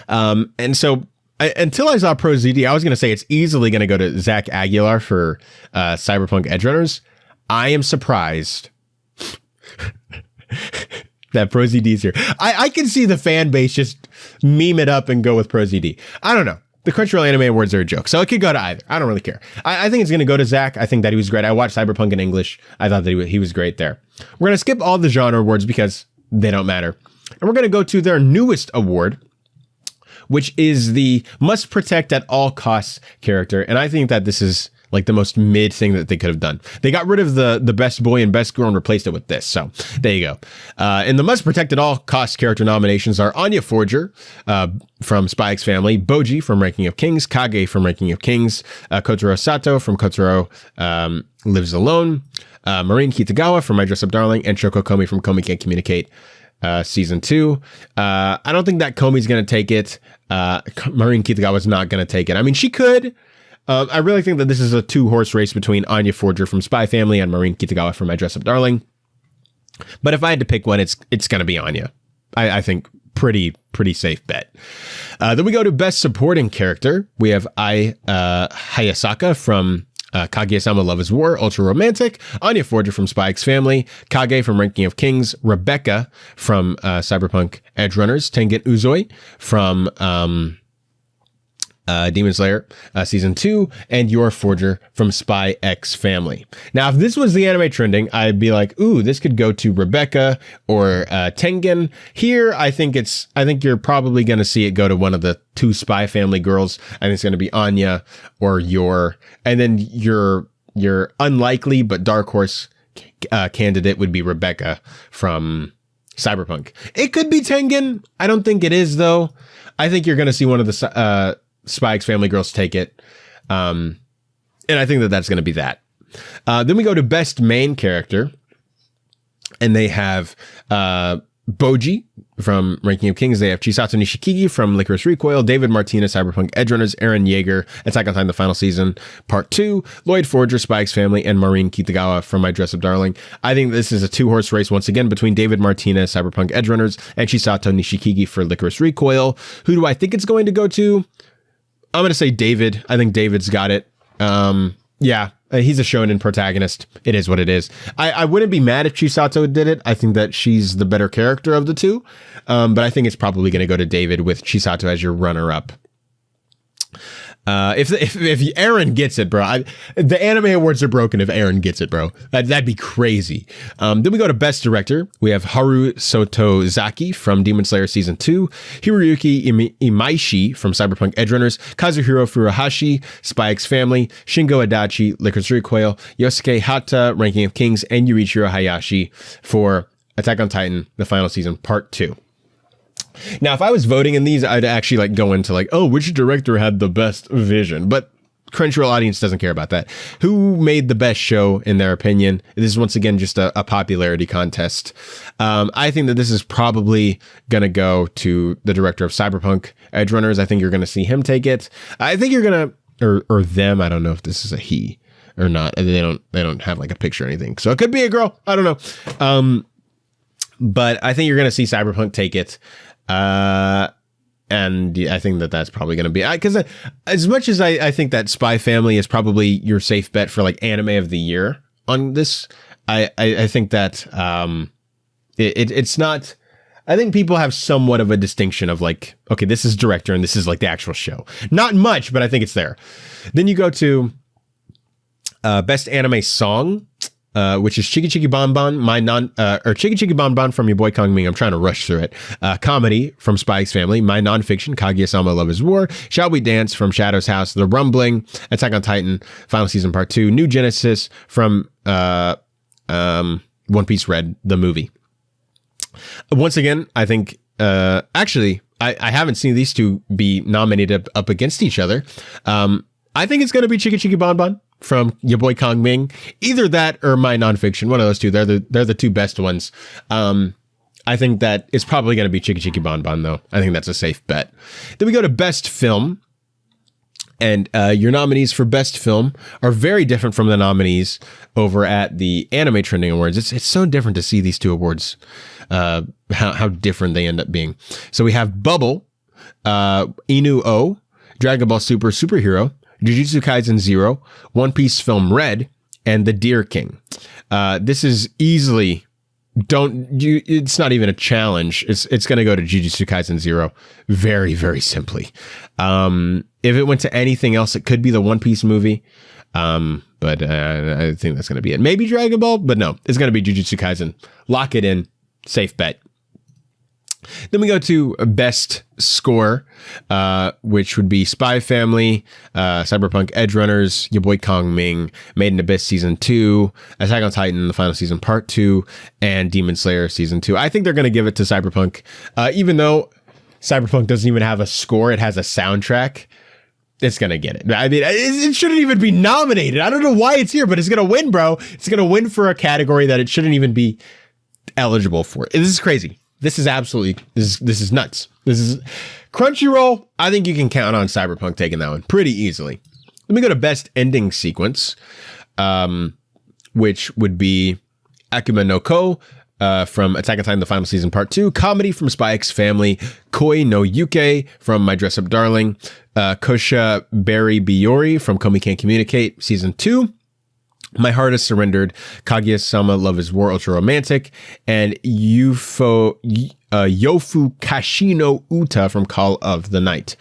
And so until I saw Pro ZD, I was going to say it's easily going to go to Zach Aguilar for Cyberpunk Edgerunners. I am surprised that Pro ZD is here. I can see the fan base just meme it up and go with Pro ZD. I don't know. The Crunchyroll Anime Awards are a joke, so it could go to either. I don't really care. I think it's going to go to Zach. I think that he was great. I watched Cyberpunk in English. I thought that he was great there. We're going to skip all the genre awards because they don't matter. And we're going to go to their newest award, which is the Must Protect at All Costs character. And I think that this is like the most mid thing that they could have done. They got rid of the best boy and best girl and replaced it with this. So there you go. And the Must Protect at All Costs character nominations are Anya Forger from Spy X Family, Boji from Ranking of Kings, Kage from Ranking of Kings, Kotaro Sato from Kotaro Lives Alone, Marin Kitagawa from My Dress Up Darling, and Shoko Komi from Komi Can't Communicate Season 2. I don't think that Komi's going to take it. Marin Kitagawa's not going to take it. I mean, she could. I really think that this is a 2-horse race between Anya Forger from Spy Family and Marin Kitagawa from My Dress Up Darling. But if I had to pick one, it's going to be Anya. I think pretty safe bet. Then we go to Best Supporting Character. We have Hayasaka from Kaguya-sama Love is War, Ultra Romantic, Anya Forger from Spy X Family, Kage from Ranking of Kings, Rebecca from Cyberpunk Edgerunners, Tengen Uzoi from Demon Slayer Season 2, and Yor Forger from Spy X Family. Now, if this was the anime trending, I'd be like, ooh, this could go to Rebecca or Tengen. Here, I think you're probably going to see it go to one of the 2 Spy Family girls. I think it's going to be Anya or Yor. And then your unlikely but dark horse candidate would be Rebecca from Cyberpunk. It could be Tengen. I don't think it is, though. I think you're going to see one of the Spy X Family girls take it. And I think that that's going to be that. Then we go to Best Main Character. And they have Boji from Ranking of Kings. They have Chisato Nishikigi from Licorice Recoil, David Martinez, Cyberpunk Edgerunners, Eren Yeager, Attack on Titan, the final season, Part 2, Lloyd Forger, Spy X Family, and Marin Kitagawa from My Dress Up Darling. I think this is a 2-horse race once again between David Martinez, Cyberpunk Edgerunners, and Chisato Nishikigi for Licorice Recoil. Who do I think it's going to go to? I'm going to say David. I think David's got it. Yeah, he's a shonen protagonist. It is what it is. I wouldn't be mad if Chisato did it. I think that she's the better character of the 2. But I think it's probably going to go to David with Chisato as your runner-up. If Eren gets it, bro, the anime awards are broken if Eren gets it, bro. That'd be crazy. Then we go to Best Director. We have Haru Sotozaki from Demon Slayer Season 2, Hiroyuki Imaishi from Cyberpunk Edgerunners, Kazuhiro Furuhashi, Spy X Family, Shingo Adachi, Licorice Recoil, Yosuke Hata, Ranking of Kings, and Yurichiro Hayashi for Attack on Titan, the final season, Part 2. Now, if I was voting in these, I'd actually go into which director had the best vision? But Crunchyroll audience doesn't care about that. Who made the best show, in their opinion? This is once again just a popularity contest. I think that this is probably going to go to the director of Cyberpunk Edgerunners. I think you're going to see him take it. I think you're going to, or them. I don't know if this is a he or not. They don't have a picture or anything. So it could be a girl. I don't know. But I think you're going to see Cyberpunk take it. And I think that that's probably going to be, because as much as I think that Spy Family is probably your safe bet for anime of the year on this, I think that it's not. I think people have somewhat of a distinction of like, okay, this is director and this is like the actual show. Not much, but I think it's there. Then you go to best anime song, which is Chiki Chiki Bon Bon, Chiki Chiki Bon Bon from your boy Kong Ming. I'm trying to rush through it. Comedy from Spy X Family, My Nonfiction, Kaguya-sama Love is War, Shall We Dance from Shadow's House, The Rumbling, Attack on Titan, Final Season Part 2, New Genesis from One Piece Red, the movie. Once again, I think, actually, I haven't seen these two be nominated up against each other. I think it's going to be Chiki Chiki Bon Bon from your boy Kong Ming. Either that or My Nonfiction. One of those two. They're the two best ones. I think that it's probably going to be Chiki Chiki Bon Bon, though. I think that's a safe bet. Then we go to Best Film. And your nominees for Best Film are very different from the nominees over at the Anime Trending Awards. It's so different to see these two awards, how different they end up being. So we have Bubble, Inu O, Dragon Ball Super Superhero, Jujutsu Kaisen 0, One Piece Film Red, and The Deer King. This is easily... it's not even a challenge. It's going to go to Jujutsu Kaisen 0 very, very simply. If it went to anything else, it could be the One Piece movie. But I think that's going to be it. Maybe Dragon Ball, but no, it's going to be Jujutsu Kaisen. Lock it in. Safe bet. Then we go to Best Score, which would be Spy Family, Cyberpunk Edge Runners, your boy Kong Ming, Made in Abyss Season 2, Attack on Titan, the Final Season Part 2, and Demon Slayer Season 2. I think they're going to give it to Cyberpunk, even though Cyberpunk doesn't even have a score. It has a soundtrack. It's going to get it. I mean, it shouldn't even be nominated. I don't know why it's here, but it's going to win, bro. It's going to win for a category that it shouldn't even be eligible for. This is crazy. This is absolutely, this is nuts. This is Crunchyroll. I think you can count on Cyberpunk taking that one pretty easily. Let me go to Best Ending Sequence, which would be Akuma no Ko from Attack on Titan, the Final Season Part 2, Comedy from Spy X Family, Koi no Yuke from My Dress Up Darling, Kosha Berry Biori from Komi Can't Communicate, Season 2, My Heart Is Surrendered, Kaguya-sama Love is War Ultra Romantic, and Yofu Kashino Uta from Call of the Night.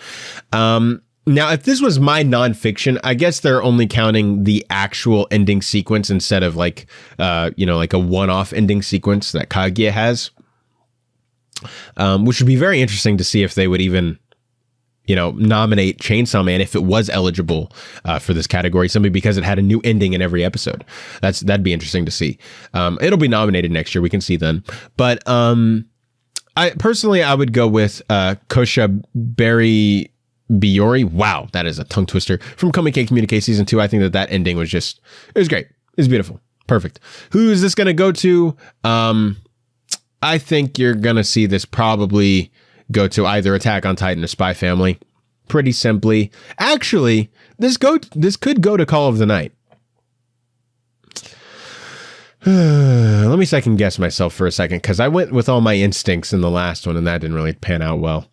Now, if this was My Nonfiction, I guess they're only counting the actual ending sequence instead of like a one-off ending sequence that Kaguya has, which would be very interesting to see if they would even nominate Chainsaw Man if it was eligible for this category, simply because it had a new ending in every episode. That'd be interesting to see. It'll be nominated next year. We can see then. But I would go with Kosha Berry Biori. Wow, that is a tongue twister. From Komi Can't Communicate Season 2. I think that ending was it was great. It was beautiful. Perfect. Who is this going to go to? I think you're going to see this probably go to either Attack on Titan or Spy Family. Pretty simply. Actually, this could go to Call of the Night. Let me second guess myself for a second, because I went with all my instincts in the last one and that didn't really pan out well.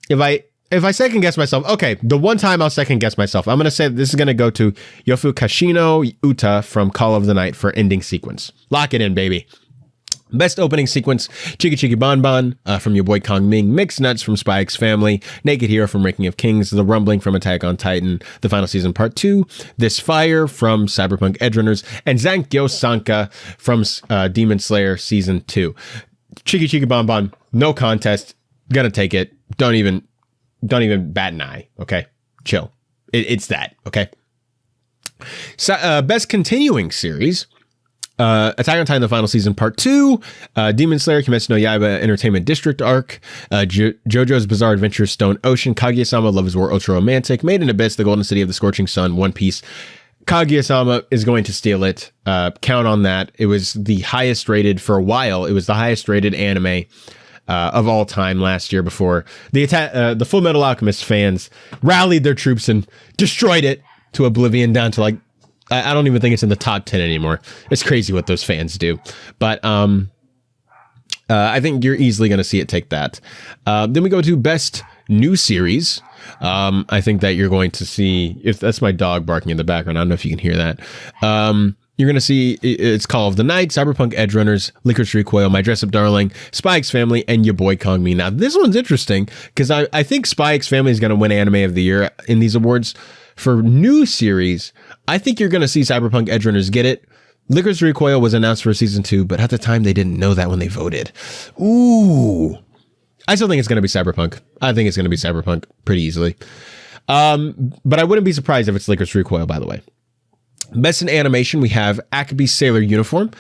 If I second guess myself, okay, the one time I'll second guess myself, I'm going to say this is going to go to Yofu Kashino Uta from Call of the Night for ending sequence. Lock it in, baby. Best opening sequence, Chiki Chiki Bon Bon from your boy Kong Ming, Mixed Nuts from Spy X Family, Naked Hero from Ranking of Kings, The Rumbling from Attack on Titan, the Final Season Part 2, This Fire from Cyberpunk Edge Runners, and Zankyo Sanka from Demon Slayer Season 2. Chiki Chiki Bon Bon, no contest, gonna take it. Don't even bat an eye, okay? Chill. It's that, okay? So, best continuing series, Attack on Titan, the Final Season Part 2, Demon Slayer, Kimetsu no Yaiba Entertainment District Arc, JoJo's Bizarre Adventure, Stone Ocean, Kaguya-sama Love is War Ultra Romantic, Made in Abyss, The Golden City of the Scorching Sun, One Piece. Kaguya-sama is going to steal it. Count on that. It was the highest rated for a while. It was the highest rated anime of all time last year before the Full Metal Alchemist fans rallied their troops and destroyed it to oblivion, down to like, I don't even think it's in the top 10 anymore. It's crazy what those fans do. But I think you're easily going to see it take that. Then we go to Best New Series. I think that you're going to see, if that's my dog barking in the background, I don't know if you can hear that. you're going to see it's Call of the Night, Cyberpunk Edge Runners, Licorice Recoil, My Dress Up Darling, Spy X Family, and your boy Kong Me. Now, this one's interesting because I think Spy X Family is going to win Anime of the Year in these awards. For new series, I think you're going to see Cyberpunk Edge Runners get it. Licorice Recoil was announced for season 2, but at the time they didn't know that when they voted. Ooh. I still think it's going to be Cyberpunk. I think it's going to be Cyberpunk pretty easily. But I wouldn't be surprised if it's Licorice Recoil, by the way. Best in Animation, we have Akabe's Sailor Uniform,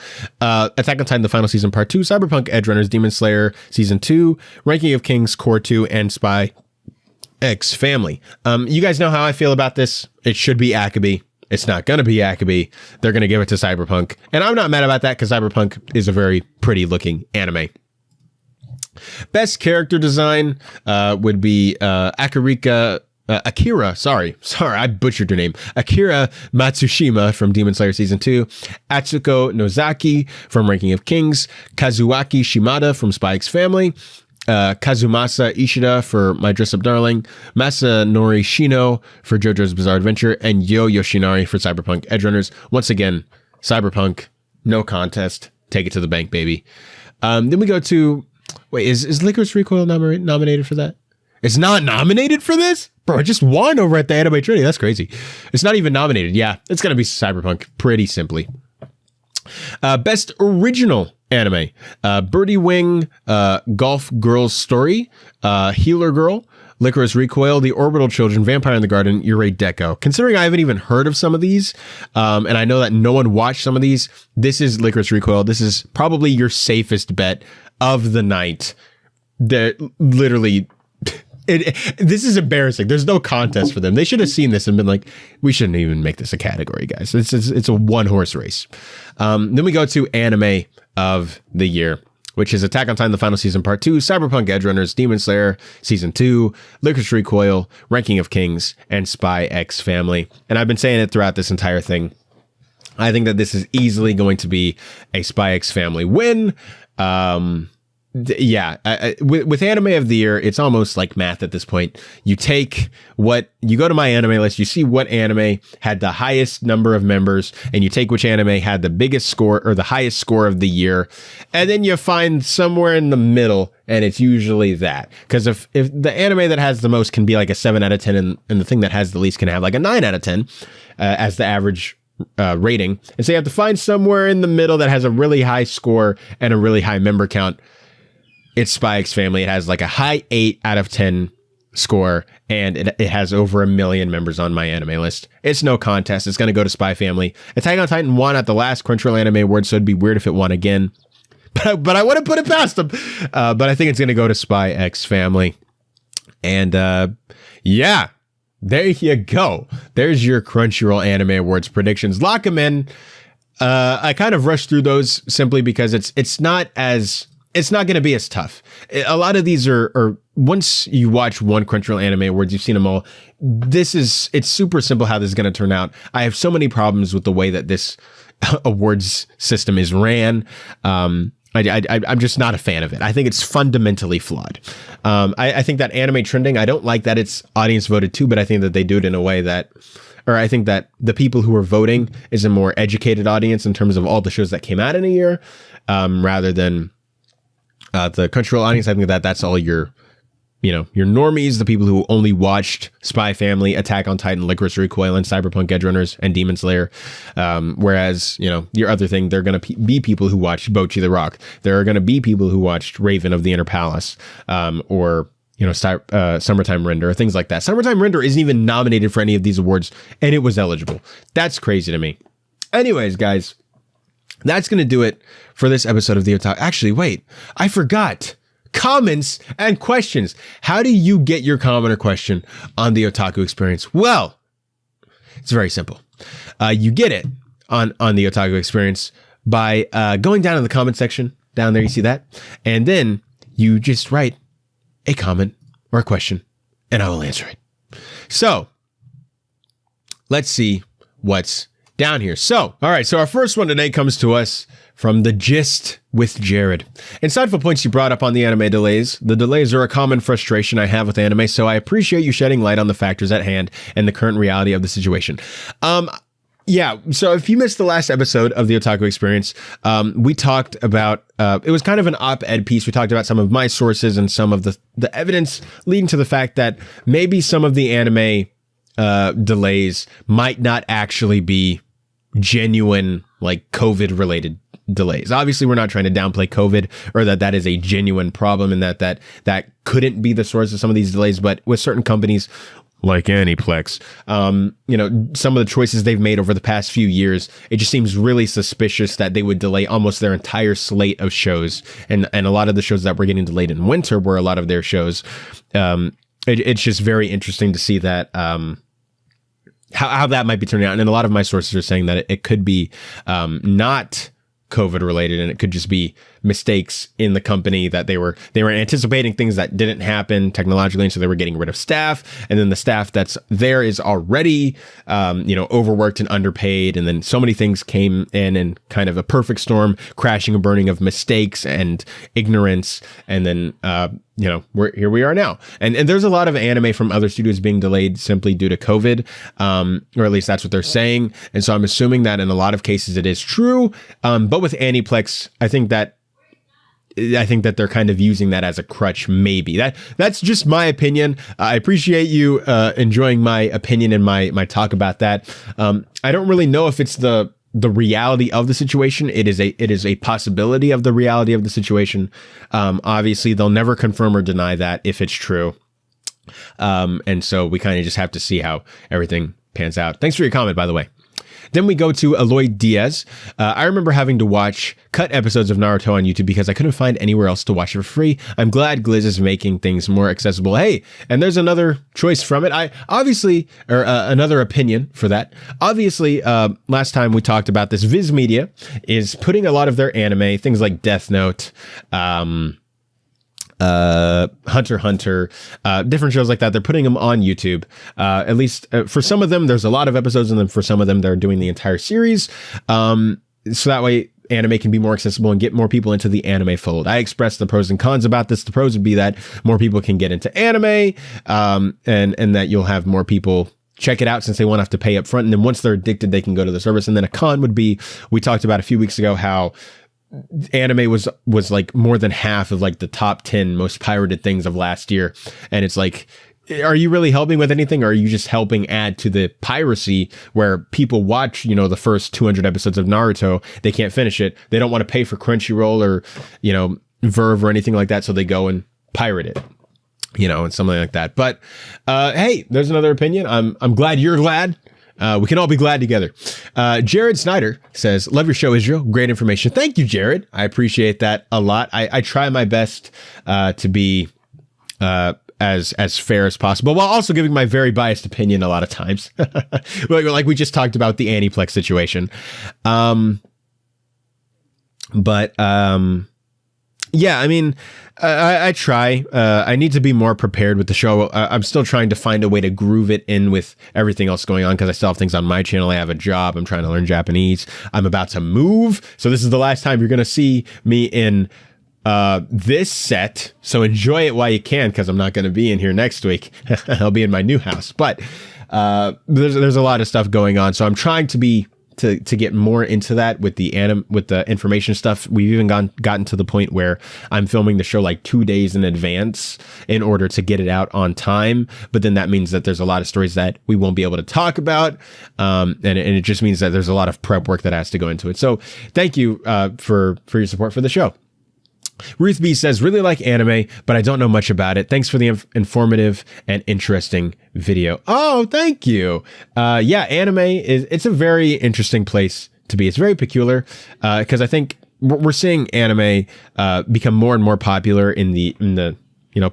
Attack on Titan, the final season, part 2, Cyberpunk Edge Runners, Demon Slayer, season 2, Ranking of Kings, core 2, and Spy X Family. You guys know how I feel about this. It should be Akabe. It's not going to be Akabe. They're going to give it to Cyberpunk. And I'm not mad about that because Cyberpunk is a very pretty looking anime. Best character design would be Akira, I butchered her name. Akira Matsushima from Demon Slayer Season 2, Atsuko Nozaki from Ranking of Kings, Kazuaki Shimada from Spy X Family, Kazumasa Ishida for My Dress Up Darling, Masanori Shino for JoJo's Bizarre Adventure, and Yo Yoshinari for Cyberpunk Edge Runners. Once again, Cyberpunk, no contest. Take it to the bank, baby. Then we go to... Wait, is Licorice Recoil nominated for that? It's not nominated for this? Bro, it just won over at the Anime Trinity. That's crazy. It's not even nominated. Yeah, it's going to be Cyberpunk, pretty simply. Best Original Anime. Birdie Wing, Golf Girl's Story, Healer Girl, Licorice Recoil, The Orbital Children, Vampire in the Garden, Yurei Deco. Considering I haven't even heard of some of these, and I know that no one watched some of these, this is Licorice Recoil. This is probably your safest bet of the night. Literally... this is embarrassing. There's no contest for them. They should have seen this and been like, we shouldn't even make this a category, guys. It's a one-horse race. Then we go to Anime of the Year, which is Attack on Titan, the final season, part 2, Cyberpunk Edge Runners, Demon Slayer, season 2, Licorice Recoil, Ranking of Kings, and Spy X Family. And I've been saying it throughout this entire thing. I think that this is easily going to be a Spy X Family win. With Anime of the Year, it's almost like math at this point. You go to my anime list, you see what anime had the highest number of members, and you take which anime had the biggest score or the highest score of the year, and then you find somewhere in the middle, and it's usually that. Because if the anime that has the most can be like a 7 out of 10, and the thing that has the least can have like a 9 out of 10 as the average rating. And so you have to find somewhere in the middle that has a really high score and a really high member count. It's Spy X Family. It has like a high 8 out of 10 score, and it has over 1 million members on my anime list. It's no contest. It's going to go to Spy Family. Attack on Titan won at the last Crunchyroll Anime Awards, so it'd be weird if it won again. But I wouldn't put it past them. But I think it's going to go to Spy X Family. And yeah, there you go. There's your Crunchyroll Anime Awards predictions. Lock them in. I kind of rushed through those simply because it's not going to be as tough. A lot of these are once you watch one Crunchyroll Anime Awards, you've seen them all. It's super simple how this is going to turn out. I have so many problems with the way that this awards system is ran. I'm just not a fan of it. I think it's fundamentally flawed. I think that anime trending, I don't like that it's audience voted too, but I think that they do it in a way that, or I think that the people who are voting is a more educated audience in terms of all the shows that came out in a year, rather than the Crunchyroll audience. I think that that's all your normies, the people who only watched Spy Family, Attack on Titan, Licorice Recoil, and Cyberpunk Edge Runners, and Demon Slayer. Whereas, your other thing, they're going to be people who watched Bocchi the Rock. There are going to be people who watched Raven of the Inner Palace, or Summertime Render, or things like that. Summertime Render isn't even nominated for any of these awards, and it was eligible. That's crazy to me. Anyways, guys, that's going to do it for this episode of the Otaku. Actually, wait, I forgot. Comments and questions. How do you get your comment or question on the Otaku Experience? Well, it's very simple. You get it on the Otaku Experience by going down in the comment section. Down there, you see that? And then you just write a comment or a question, and I will answer it. So, let's see what's down here. So, all right. So our first one today comes to us from The Gist with Jared. Insightful points you brought up on the anime delays. The delays are a common frustration I have with anime, so I appreciate you shedding light on the factors at hand and the current reality of the situation. Yeah. So if you missed the last episode of the Otaku Experience, we talked about, it was kind of an op-ed piece. We talked about some of my sources and some of the evidence leading to the fact that maybe some of the anime delays might not actually be genuine, like COVID related delays. Obviously, we're not trying to downplay COVID or that is a genuine problem and that couldn't be the source of some of these delays. But with certain companies like Aniplex, some of the choices they've made over the past few years, it just seems really suspicious that they would delay almost their entire slate of shows. And a lot of the shows that were getting delayed in winter were a lot of their shows. It's just very interesting to see that, how that might be turning out. And a lot of my sources are saying that it could be not COVID related, and it could just be mistakes in the company that they were anticipating things that didn't happen technologically, and so they were getting rid of staff, and then the staff that's there is already overworked and underpaid, and then so many things came in and kind of a perfect storm, crashing and burning of mistakes and ignorance, and then here we are now. And there's a lot of anime from other studios being delayed simply due to COVID, or at least that's what they're saying. And so I'm assuming that in a lot of cases it is true. But with Aniplex, I think that they're kind of using that as a crutch, maybe. That's just my opinion. I appreciate you enjoying my opinion and my talk about that. I don't really know if it's the reality of the situation. It is a possibility of the reality of the situation. Obviously, they'll never confirm or deny that if it's true. And so we kind of just have to see how everything pans out. Thanks for your comment, by the way. Then we go to Eloy Diaz. I remember having to watch cut episodes of Naruto on YouTube because I couldn't find anywhere else to watch it for free. I'm glad Gliz is making things more accessible. Hey, and there's another choice from it. Another opinion for that. Obviously, last time we talked about this, Viz Media is putting a lot of their anime, things like Death Note, Hunter x Hunter, different shows like that. They're putting them on YouTube. At least for some of them, there's a lot of episodes, and then for some of them, they're doing the entire series. So that way anime can be more accessible and get more people into the anime fold. I expressed the pros and cons about this. The pros would be that more people can get into anime, and that you'll have more people check it out since they won't have to pay up front. And then once they're addicted, they can go to the service. And then a con would be, we talked about a few weeks ago how anime was like more than half of like the top 10 most pirated things of last year. And it's like, are you really helping with anything, or are you just helping add to the piracy where people watch, the first 200 episodes of Naruto, they can't finish it, they don't want to pay for Crunchyroll or, Verve or anything like that, so they go and pirate it, and something like that. But hey, there's another opinion. I'm glad you're glad. We can all be glad together. Jared Snyder says, love your show, Israel. Great information. Thank you, Jared. I appreciate that a lot. I try my best to be as fair as possible, while also giving my very biased opinion a lot of times. Like we just talked about the Aniplex situation. Yeah, I mean, I try. I need to be more prepared with the show. I'm still trying to find a way to groove it in with everything else going on, because I still have things on my channel. I have a job. I'm trying to learn Japanese. I'm about to move. So this is the last time you're going to see me in this set. So enjoy it while you can, because I'm not going to be in here next week. I'll be in my new house. But there's a lot of stuff going on. So I'm trying to be to get more into that with the information stuff. We've even gotten to the point where I'm filming the show like 2 days in advance in order to get it out on time. But then that means that there's a lot of stories that we won't be able to talk about. And it just means that there's a lot of prep work that has to go into it. So thank you for your support for the show. Ruth B says, really like anime, but I don't know much about it. Thanks for the informative and interesting video. Oh, thank you. Yeah, anime it's a very interesting place to be. It's very peculiar because I think we're seeing anime become more and more popular in the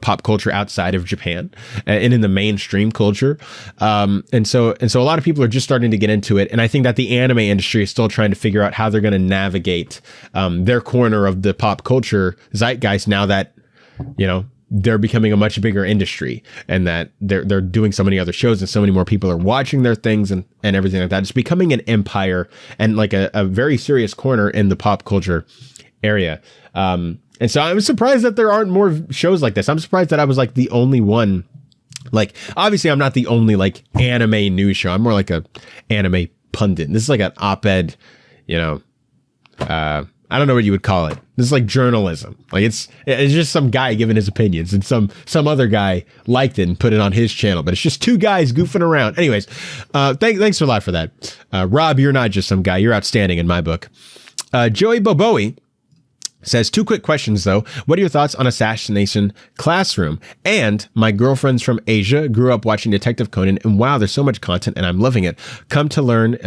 pop culture outside of Japan and in the mainstream culture. And so a lot of people are just starting to get into it. And I think that the anime industry is still trying to figure out how they're going to navigate their corner of the pop culture zeitgeist now that, they're becoming a much bigger industry, and that they're doing so many other shows and so many more people are watching their things and everything like that. It's becoming an empire and like a very serious corner in the pop culture area. And so I'm surprised that there aren't more shows like this. I'm surprised that I was like the only one. Like, obviously I'm not the only like anime news show. I'm more like a anime pundit. This is like an op-ed, I don't know what you would call it. This is like journalism. Like it's just some guy giving his opinions, and some other guy liked it and put it on his channel. But it's just two guys goofing around. Anyways, thanks a lot for that, Rob. You're not just some guy. You're outstanding in my book. Joey Boboe says, 2 quick questions though. What are your thoughts on Assassination Classroom? And my girlfriends from Asia grew up watching Detective Conan, and wow, there's so much content, and I'm loving it. Come to learn.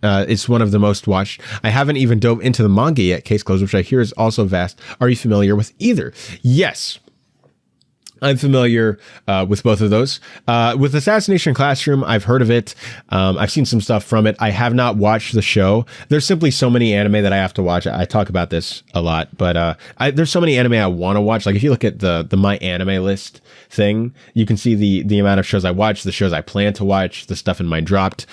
It's one of the most watched. I haven't even dove into the manga yet, Case Closed, which I hear is also vast. Are you familiar with either? Yes, I'm familiar with both of those. With Assassination Classroom, I've heard of it. I've seen some stuff from it. I have not watched the show. There's simply so many anime that I have to watch. I talk about this a lot, but there's so many anime I want to watch. Like if you look at the My Anime List thing, you can see the amount of shows I watch, the shows I plan to watch, the stuff in my dropped.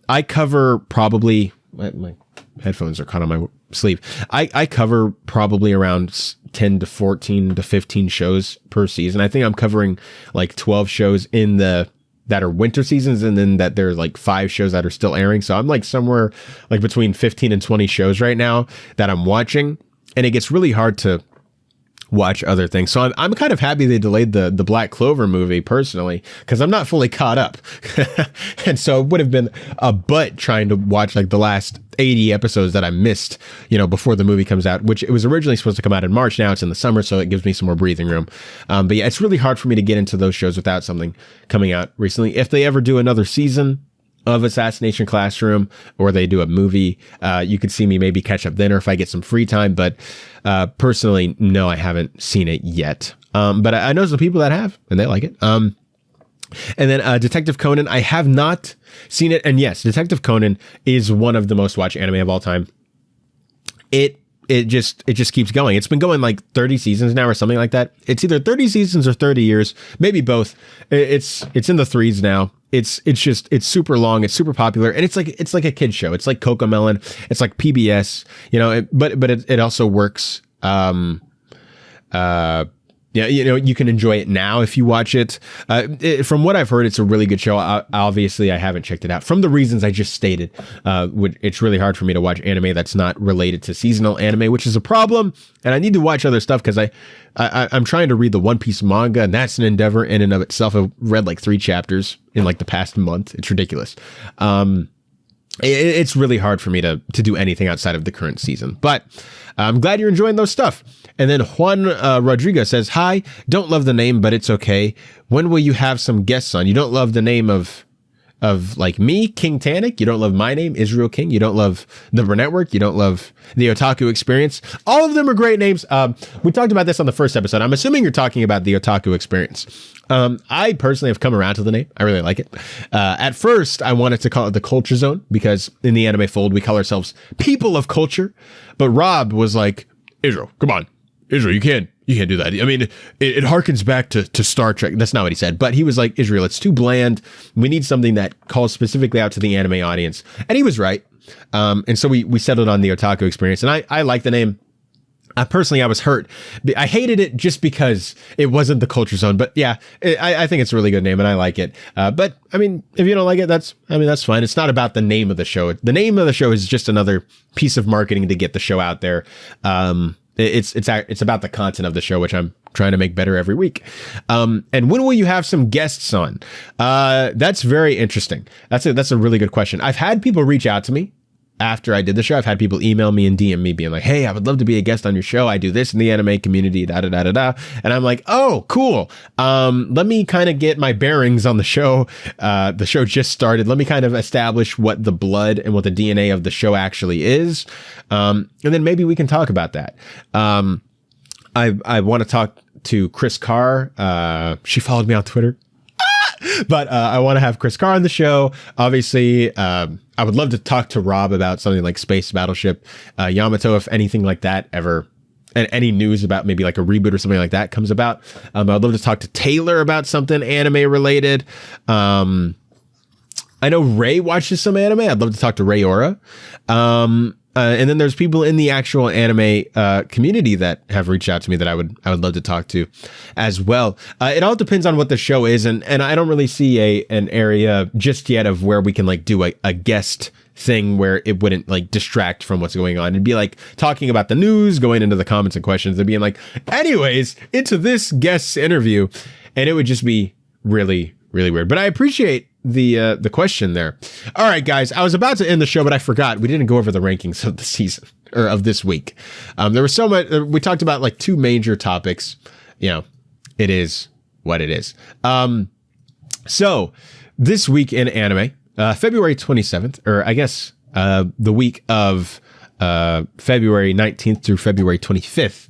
I cover probably, my headphones are caught on my sleeve. I cover probably around 10 to 14 to 15 shows per season. I think I'm covering like 12 shows that are winter seasons, and then that there's like 5 shows that are still airing. So I'm like somewhere like between 15 and 20 shows right now that I'm watching, and it gets really hard to watch other things. So I'm kind of happy they delayed the Black Clover movie personally, because I'm not fully caught up. And so it would have been a butt trying to watch like the last 80 episodes that I missed, before the movie comes out, which it was originally supposed to come out in March. Now it's in the summer, so it gives me some more breathing room. But yeah, it's really hard for me to get into those shows without something coming out recently. If they ever do another season of Assassination Classroom, or they do a movie, you could see me maybe catch up then, or if I get some free time. But personally, no, I haven't seen it yet. But I know some people that have, and they like it. And then Detective Conan, I have not seen it. And yes, Detective Conan is one of the most watched anime of all time. It just keeps going. It's been going like 30 seasons now or something like that. It's either 30 seasons or 30 years, maybe both. It's in the threes now. It's super long. It's super popular, and it's like a kid show. It's like Cocomelon. It's like PBS, but it also works. Yeah, you can enjoy it now if you watch it. From what I've heard, it's a really good show. Obviously, I haven't checked it out. From the reasons I just stated, it's really hard for me to watch anime that's not related to seasonal anime, which is a problem. And I need to watch other stuff because I'm trying to read the One Piece manga, and that's an endeavor in and of itself. I've read like 3 chapters in like the past month. It's ridiculous. It's really hard for me to do anything outside of the current season, but I'm glad you're enjoying those stuff. And then Juan Rodriguez says, hi, don't love the name, but it's okay. When will you have some guests on? You don't love the name of like me, King Tannic. You don't love my name, Israel King. You don't love the Network. You don't love the Otaku Experience. All of them are great names. We talked about this on the first episode. I'm assuming you're talking about the Otaku Experience. I personally have come around to the name. I really like it. At first, I wanted to call it the Culture Zone, because in the anime fold, we call ourselves people of culture. But Rob was like, Israel, come on. Israel, you can't do that. I mean, it harkens back to Star Trek. That's not what he said, but he was like, Israel, it's too bland. We need something that calls specifically out to the anime audience. And he was right. And so we settled on the Otaku Experience, and I like the name. Personally, I was hurt. I hated it just because it wasn't the Culture Zone. But yeah, I think it's a really good name, and I like it. But I mean, if you don't like it, that's fine. It's not about the name of the show. The name of the show is just another piece of marketing to get the show out there. It's about the content of the show, which I'm trying to make better every week. And when will you have some guests on? That's very interesting. That's a really good question. I've had people reach out to me after I did the show. I've had people email me and DM me being like, hey, I would love to be a guest on your show. I do this in the anime community, da-da-da-da-da. And I'm like, oh, cool. Let me kind of get my bearings on the show. The show just started. Let me kind of establish what the blood and what the DNA of the show actually is. And then maybe we can talk about that. I want to talk to Chris Carr. She followed me on Twitter. But I want to have Chris Carr on the show. Obviously, I would love to talk to Rob about something like Space Battleship Yamato, if anything like that ever, and any news about maybe like a reboot or something like that comes about. I'd love to talk to Taylor about something anime related. I know Ray watches some anime. I'd love to talk to Ray Ora. And then there's people in the actual anime community that have reached out to me that I would love to talk to as well. It all depends on what the show is, and I don't really see an area just yet of where we can like do a guest thing where it wouldn't like distract from what's going on. It'd be like talking about the news, going into the comments and questions, and being like, anyways, into this guest's interview, and it would just be really, really weird. But I appreciate the question there. All right, guys, I was about to end the show, but I forgot we didn't go over the rankings of the season or of this week. There was so much. We talked about like two major topics. You know, it is what it is. So this week in anime, February 27th, or I guess the week of February 19th through February 25th.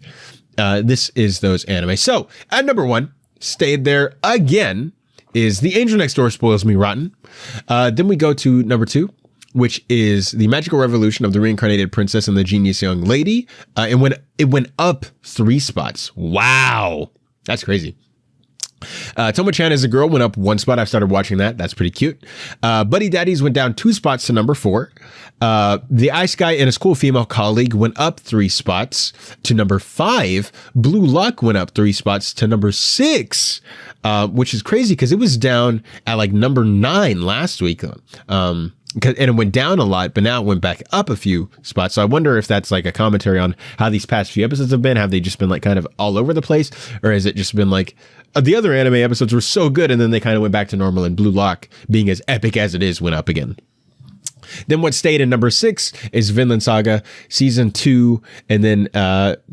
This is those anime. So at number 1, stayed there again, is The Angel Next Door Spoils Me Rotten. Then we go to number 2, which is The Magical Revolution of the Reincarnated Princess and the Genius Young Lady. And it went up 3 spots. Wow. That's crazy. Tomo-chan as a Girl went up 1 spot. I've started watching that. That's pretty cute. Buddy Daddies went down 2 spots to number 4. The Ice Guy and His Cool Female Colleague went up 3 spots to number 5. Blue Luck went up 3 spots to number 6, which is crazy because it was down at like number 9 last week. And it went down a lot, but now it went back up a few spots. So I wonder if that's like a commentary on how these past few episodes have been. Have they just been like kind of all over the place? Or has it just been like the other anime episodes were so good and then they kind of went back to normal, and Blue Lock, being as epic as it is, went up again? Then what stayed in number 6 is Vinland Saga season 2. And then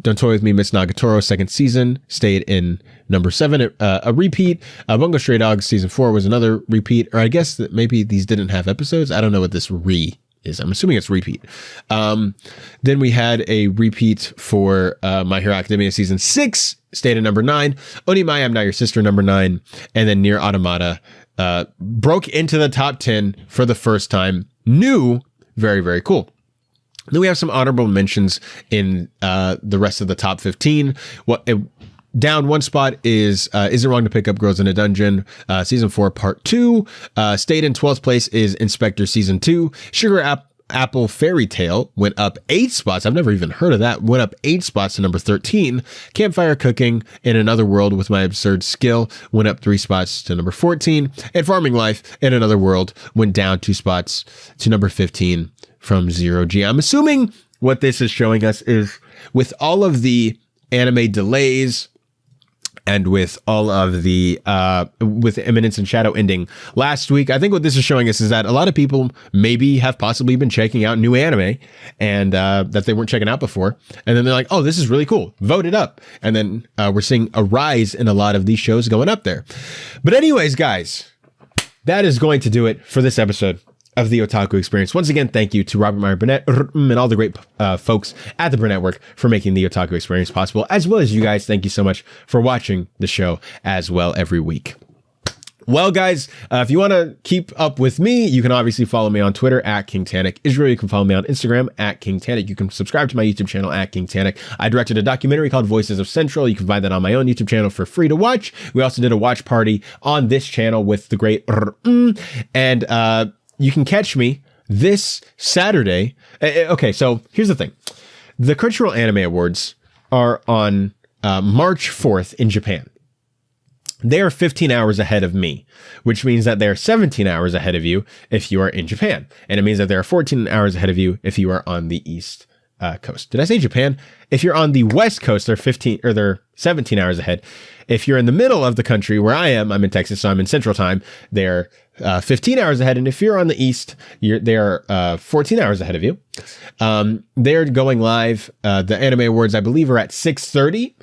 Don't Toy With Me, Miss Nagatoro second season stayed in number 7, a repeat. Bungo Stray Dogs season 4 was another repeat, or I guess that maybe these didn't have episodes. I don't know what this is. I'm assuming it's repeat. Then we had a repeat for My Hero Academia season 6, stayed at number 9. Onimai, I'm Not Your Sister, number 9. And then Nier Automata broke into the top 10 for the first time. New, very, very cool. Then we have some honorable mentions in the rest of the top 15. Down 1 spot is it Wrong to Pick Up Girls in a Dungeon, season 4, part 2. Stayed in 12th place is Inspector season 2. Sugar Apple Fairy Tale went up 8 spots. I've never even heard of that. Went up 8 spots to number 13. Campfire Cooking in Another World with My Absurd Skill went up 3 spots to number 14. And Farming Life in Another World went down 2 spots to number 15 from Zero G. I'm assuming what this is showing us is, with all of the anime delays and with all of the with Eminence and Shadow ending last week, I think what this is showing us is that a lot of people maybe have possibly been checking out new anime and that they weren't checking out before, and then they're like, oh, this is really cool, vote it up. And then we're seeing a rise in a lot of these shows going up there. But anyways, guys, that is going to do it for this episode of the Otaku Experience. Once again, thank you to Robert Meyer Burnett and all the great folks at the Burnett Network for making the Otaku Experience possible, as well as you guys. Thank you so much for watching the show as well every week. Well, guys, if you want to keep up with me, you can obviously follow me on Twitter at King Tannic Israel. You can follow me on Instagram at King Tannic. You can subscribe to my YouTube channel at King Tannic. I directed a documentary called Voices of Central. You can find that on my own YouTube channel for free to watch. We also did a watch party on this channel with the great and you can catch me this Saturday. Okay, so here's the thing. The Crunchyroll Anime Awards are on March 4th in Japan. They are 15 hours ahead of me, which means that they're 17 hours ahead of you if you are in Japan. And it means that they're 14 hours ahead of you if you are on the East Coast. Did I say Japan? If you're on the West Coast, they're 17 hours ahead. If you're in the middle of the country where I am, I'm in Texas, so I'm in Central Time, they're 15 hours ahead. And if you're on the East, they are 14 hours ahead of you. They're going live. The Anime Awards, I believe, are at 6:30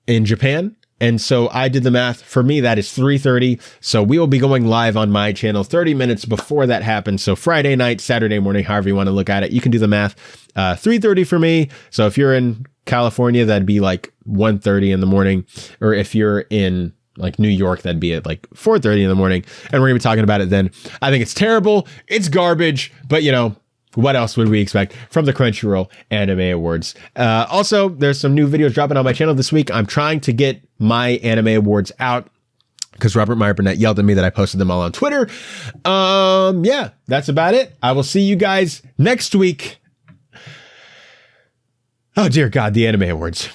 in Japan. And so I did the math. For me, that is 3:30. So we will be going live on my channel 30 minutes before that happens. So Friday night, Saturday morning, however you want to look at it, you can do the math. 3:30 for me. So if you're in California, that'd be like 1:30 in the morning. Or if you're in like New York, that'd be at like 4:30 in the morning. And we're gonna be talking about it then. I think it's terrible. It's garbage. But you know, what else would we expect from the Crunchyroll Anime Awards? Also, there's some new videos dropping on my channel this week. I'm trying to get my Anime Awards out because Robert Meyer Burnett yelled at me that I posted them all on Twitter. Yeah, that's about it. I will see you guys next week. Oh dear God, the Anime Awards.